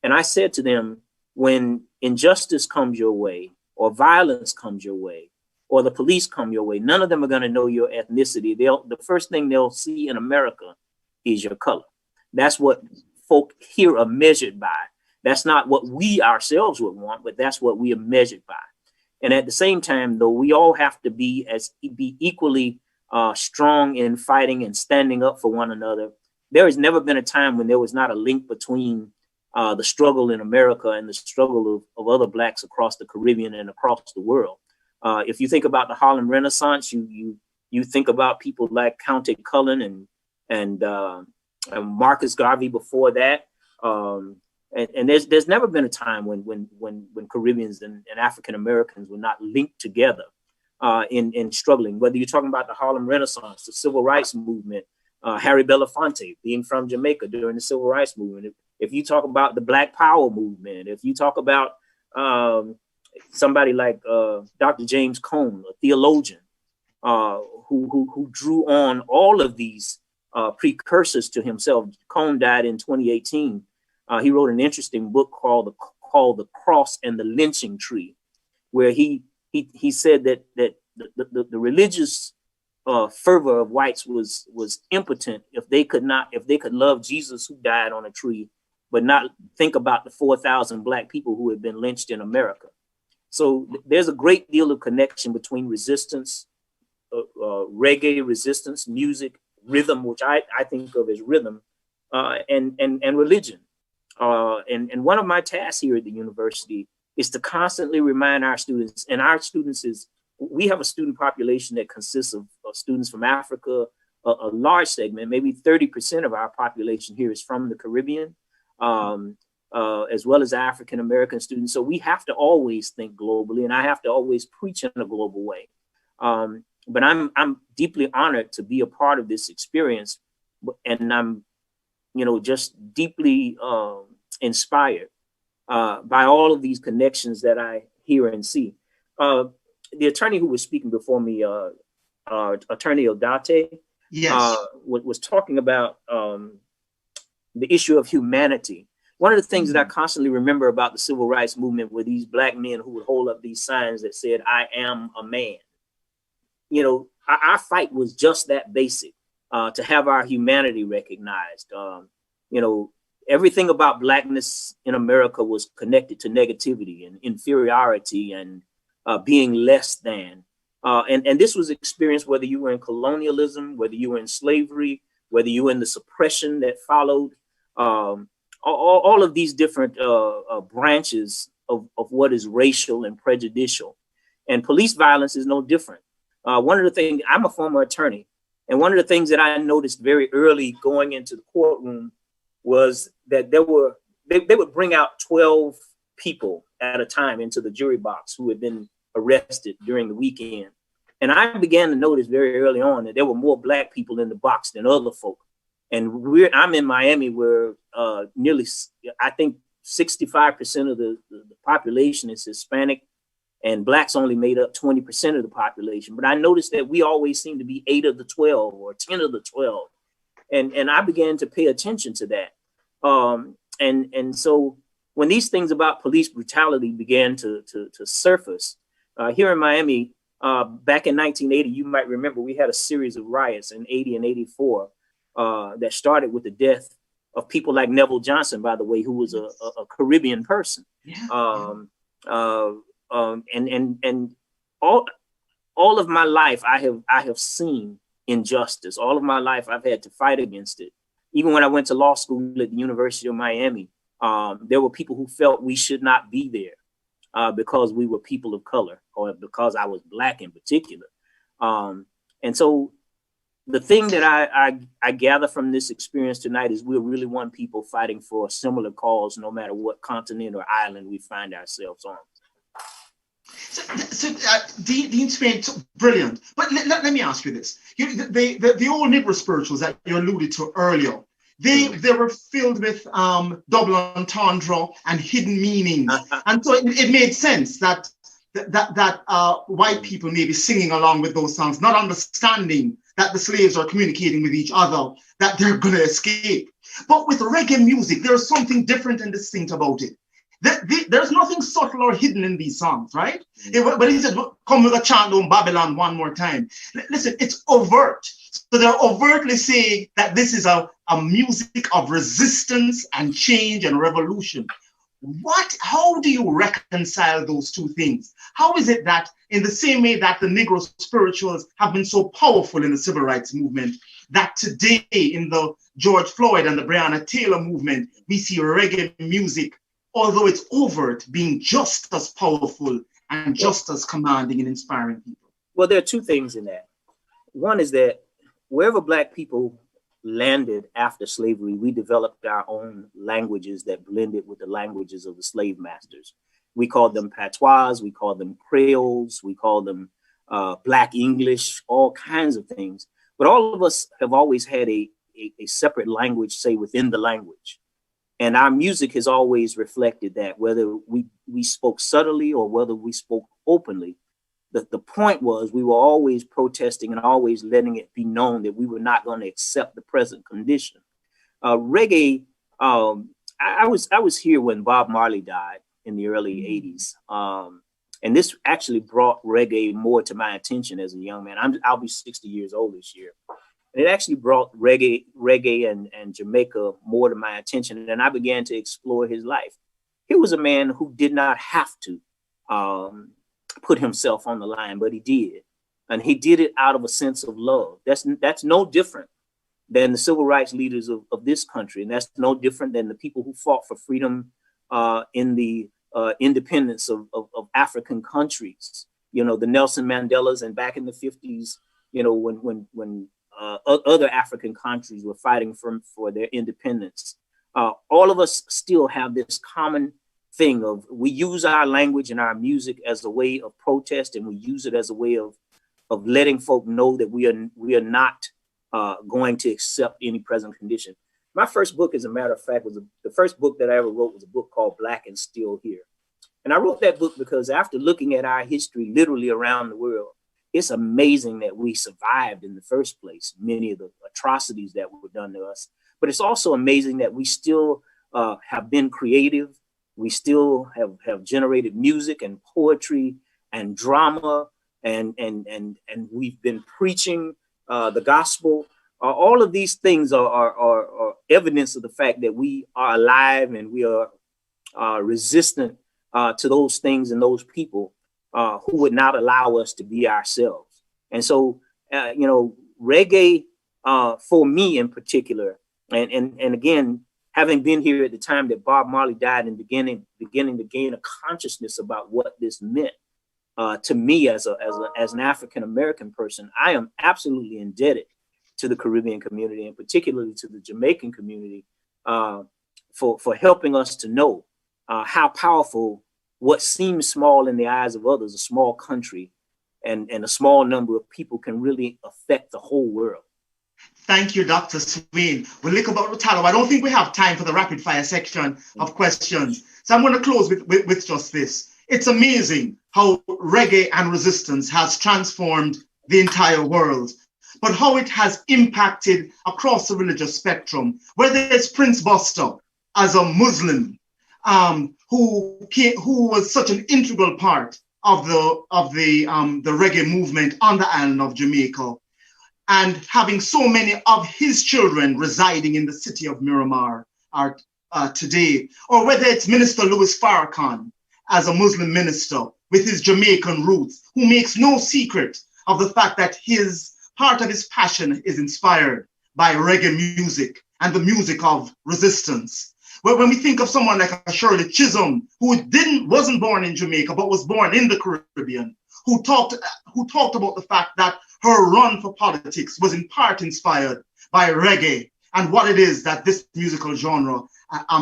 And I said to them, when injustice comes your way, or violence comes your way, or the police come your way, none of them are going to know your ethnicity. The first thing they'll see in America is your color. That's what folk here are measured by. That's not what we ourselves would want, but that's what we are measured by. And at the same time, though, we all have to be equally strong in fighting and standing up for one another. There has never been a time when there was not a link between the struggle in America and the struggle of other Blacks across the Caribbean and across the world. If you think about the Harlem Renaissance, you think about people like Count Cullen and Marcus Garvey before that. And there's never been a time when Caribbeans and African Americans were not linked together in struggling. Whether you're talking about the Harlem Renaissance, the Civil Rights Movement, Harry Belafonte being from Jamaica during the Civil Rights Movement. If you talk about the Black Power movement, if you talk about somebody like Dr. James Cone, a theologian who drew on all of these precursors to himself. Cone died in 2018. He wrote an interesting book called The Cross and the Lynching Tree, where he said that the religious fervor of whites was impotent if they could love Jesus who died on a tree, but not think about the 4,000 Black people who had been lynched in America. So there's a great deal of connection between resistance, reggae resistance, music, rhythm, which I think of as rhythm, and religion. And one of my tasks here at the university is to constantly remind our students, and our students we have a student population that consists of students from Africa, a large segment, maybe 30% of our population here is from the Caribbean, as well as African American students. So we have to always think globally, and I have to always preach in a global way. But I'm deeply honored to be a part of this experience, and I'm, just deeply inspired by all of these connections that I hear and see. The attorney who was speaking before me, Attorney Odate, yes, was talking about the issue of humanity. One of the things that I constantly remember about the civil rights movement were these Black men who would hold up these signs that said, "I am a man." Our fight was just that basic, to have our humanity recognized. Everything about Blackness in America was connected to negativity and inferiority and being less than. And this was experienced whether you were in colonialism, whether you were in slavery, whether you were in the suppression that followed, all of these different branches of what is racial and prejudicial. And police violence is no different. One of the things, I'm a former attorney, and one of the things that I noticed very early going into the courtroom was that they would bring out 12 people at a time into the jury box who had been arrested during the weekend. And I began to notice very early on that there were more Black people in the box than other folk. And I'm in Miami where nearly, I think 65% of the population is Hispanic, and Blacks only made up 20% of the population. But I noticed that we always seem to be 8 of the 12 or 10 of the 12. And I began to pay attention to that. And so when these things about police brutality began to surface, here in Miami, back in 1980, you might remember we had a series of riots in 80 and 84 that started with the death of people like Neville Johnson, by the way, who was a Caribbean person. Yeah. And all of my life, I have seen injustice. All of my life, I've had to fight against it. Even when I went to law school at the University of Miami, there were people who felt we should not be there because we were people of color, or because I was Black in particular. And so the thing that I gather from this experience tonight is we're really one people fighting for a similar cause, no matter what continent or island we find ourselves on. Dean Swain, brilliant. But let me ask you this. The old Negro spirituals that you alluded to earlier, they were filled with double entendre and hidden meanings. And so it made sense that white people may be singing along with those songs, not understanding that the slaves are communicating with each other, that they're going to escape. But with reggae music, there's something different and distinct about it. There's nothing subtle or hidden in these songs, right? But he said, come with a chant on Babylon one more time. Listen, it's overt. So they're overtly saying that this is a music of resistance and change and revolution. How do you reconcile those two things? How is it that in the same way that the Negro spirituals have been so powerful in the civil rights movement, that today in the George Floyd and the Breonna Taylor movement, we see reggae music, although it's overt, being just as powerful and just as commanding and inspiring people? Well, there are two things in that. One is that wherever Black people landed after slavery, we developed our own languages that blended with the languages of the slave masters. We called them patois, we called them creoles, we called them Black English, all kinds of things. But all of us have always had a separate language, say, within the language. And our music has always reflected that, whether we spoke subtly or whether we spoke openly. The point was we were always protesting and always letting it be known that we were not going to accept the present condition. Reggae, I was here when Bob Marley died in the early 80s. And this actually brought reggae more to my attention as a young man. I'll be 60 years old this year. And it actually brought reggae and Jamaica more to my attention. And I began to explore his life. He was a man who did not have to put himself on the line, but he did. And he did it out of a sense of love. That's no different than the civil rights leaders of this country. And that's no different than the people who fought for freedom in the independence of African countries. You know, the Nelson Mandelas, and back in the 50s, you know, when other African countries were fighting for their independence. All of us still have this common thing of we use our language and our music as a way of protest, and we use it as a way of letting folk know that we are not going to accept any present condition. My first book, as a matter of fact, the first book that I ever wrote was a book called Black and Still Here. And I wrote that book because after looking at our history literally around the world, it's amazing that we survived in the first place, many of the atrocities that were done to us. But it's also amazing that we still have been creative. We still have generated music and poetry and drama, and we've been preaching the gospel. All of these things are evidence of the fact that we are alive and we are resistant to those things and those people who would not allow us to be ourselves. And so, you know, reggae for me in particular, and again, having been here at the time that Bob Marley died and beginning to gain a consciousness about what this meant to me as an African American person, I am absolutely indebted to the Caribbean community, and particularly to the Jamaican community, for helping us to know how powerful what seems small in the eyes of others, a small country and a small number of people, can really affect the whole world. Thank you, Dr. Swain. We'll look about Rutalo. I don't think we have time for the rapid fire section of questions. So I'm going to close with just this. It's amazing how reggae and resistance has transformed the entire world, but how it has impacted across the religious spectrum, whether it's Prince Buster as a Muslim, who was such an integral part of the reggae movement on the island of Jamaica, and having so many of his children residing in the city of Miramar today, or whether it's Minister Louis Farrakhan as a Muslim minister with his Jamaican roots, who makes no secret of the fact that part of his passion is inspired by reggae music and the music of resistance. Well, when we think of someone like a Shirley Chisholm, who wasn't born in Jamaica, but was born in the Caribbean, who talked about the fact that her run for politics was in part inspired by reggae and what it is that this musical genre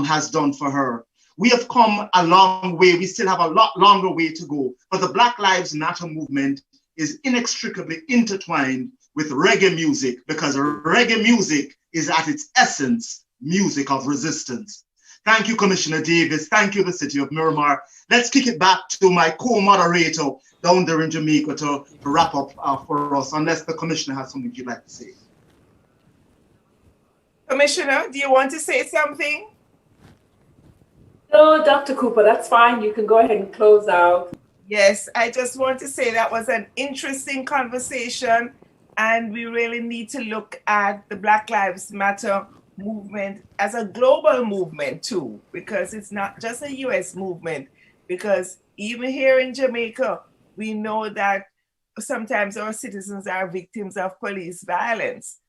has done for her. We have come a long way. We still have a lot longer way to go, but the Black Lives Matter movement is inextricably intertwined with reggae music, because reggae music is at its essence music of resistance. Thank you, Commissioner Davis. Thank you, the City of Miramar. Let's kick it back to my co-moderator down there in Jamaica to wrap up for us, unless the Commissioner has something you'd like to say. Commissioner, do you want to say something? No, Dr. Cooper, that's fine. You can go ahead and close out. Yes, I just want to say that was an interesting conversation, and we really need to look at the Black Lives Matter movement as a global movement too, because it's not just a US movement, because even here in Jamaica, we know that sometimes our citizens are victims of police violence.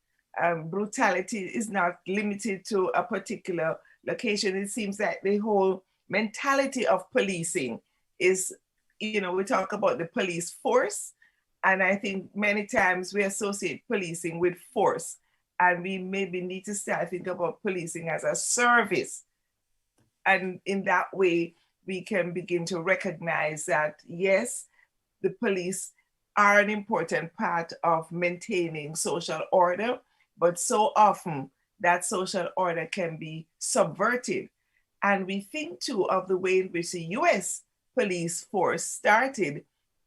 Brutality is not limited to a particular location. It seems that the whole mentality of policing is, you know, we talk about the police force, and I think many times we associate policing with force, and we maybe need to start thinking about policing as a service. And in that way, we can begin to recognize that, yes, the police are an important part of maintaining social order, but so often that social order can be subverted. And we think too of the way in which the US police force started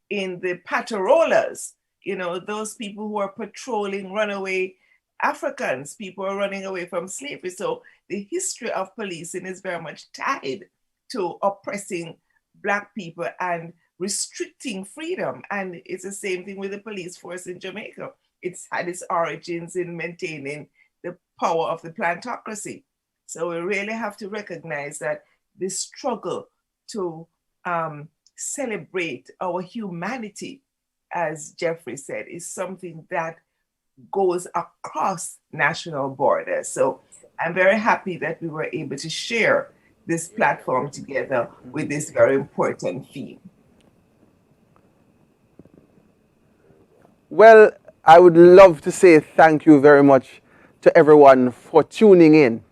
in the patrollas, you know, those people who are patrolling runaway Africans, people are running away from slavery. So the history of policing is very much tied to oppressing Black people and restricting freedom. And it's the same thing with the police force in Jamaica. It's had its origins in maintaining the power of the plantocracy. So we really have to recognize that this struggle to celebrate our humanity, as Jeffrey said, is something that goes across national borders. So I'm very happy that we were able to share this platform together with this very important theme. Well, I would love to say thank you very much to everyone for tuning in.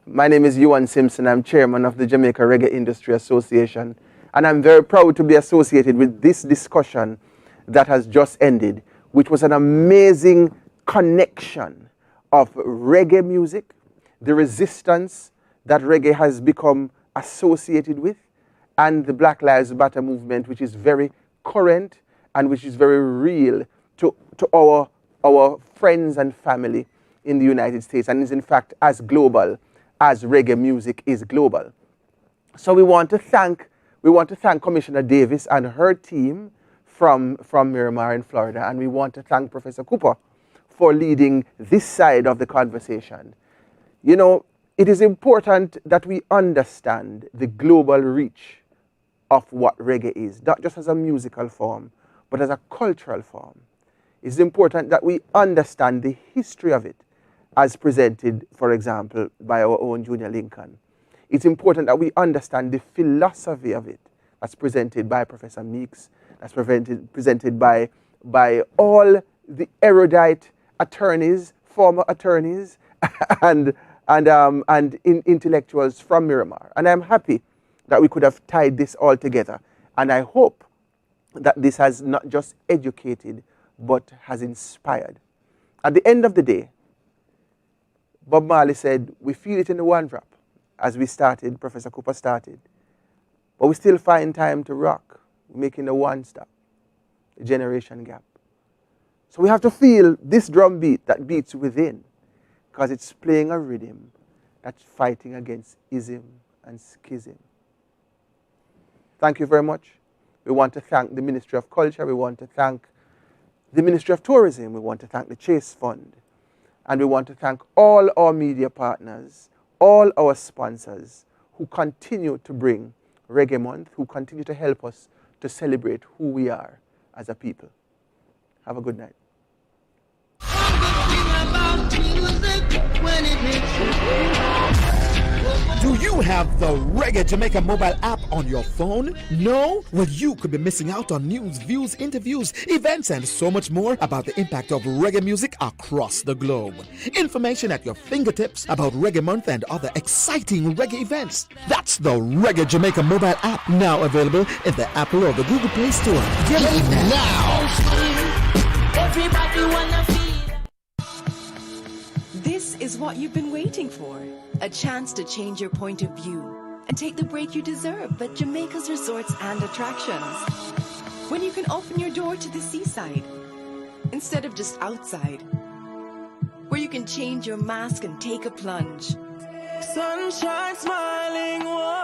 My name is Ewan Simpson. I'm chairman of the Jamaica Reggae Industry Association, and I'm very proud to be associated with this discussion that has just ended, which was an amazing connection of reggae music, the resistance that reggae has become associated with, and the Black Lives Matter movement, which is very current and which is very real to our friends and family in the United States, and is in fact as global as reggae music is global. So we want to thank Commissioner Davis and her team from Miramar in Florida, and we want to thank Professor Cooper for leading this side of the conversation. You know, it is important that we understand the global reach of what reggae is, not just as a musical form, but as a cultural form. It's important that we understand the history of it, as presented, for example, by our own Junior Lincoln. It's important that we understand the philosophy of it, that's presented by Professor Meeks, that's presented by all the erudite attorneys, former attorneys, and intellectuals from Miramar. And I'm happy that we could have tied this all together. And I hope that this has not just educated, but has inspired. At the end of the day, Bob Marley said, we feel it in the one drop, as we started, Professor Cooper started. But we still find time to rock, making the one stop, the generation gap. So we have to feel this drum beat that beats within, because it's playing a rhythm that's fighting against ism and schism. Thank you very much. We want to thank the Ministry of Culture. We want to thank the Ministry of Tourism. We want to thank the Chase Fund. And we want to thank all our media partners, all our sponsors who continue to bring Reggae Month, who continue to help us to celebrate who we are as a people. Have a good night. Do you have the Reggae Jamaica mobile app on your phone? No? Well, you could be missing out on news, views, interviews, events, and so much more about the impact of reggae music across the globe. Information at your fingertips about Reggae Month and other exciting reggae events. That's the Reggae Jamaica mobile app, now available in the Apple or the Google Play Store. Get it now! Everybody wanna feel. This is what you've been waiting for. A chance to change your point of view and take the break you deserve at Jamaica's resorts and attractions. When you can open your door to the seaside instead of just outside. Where you can change your mask and take a plunge. Sunshine smiling.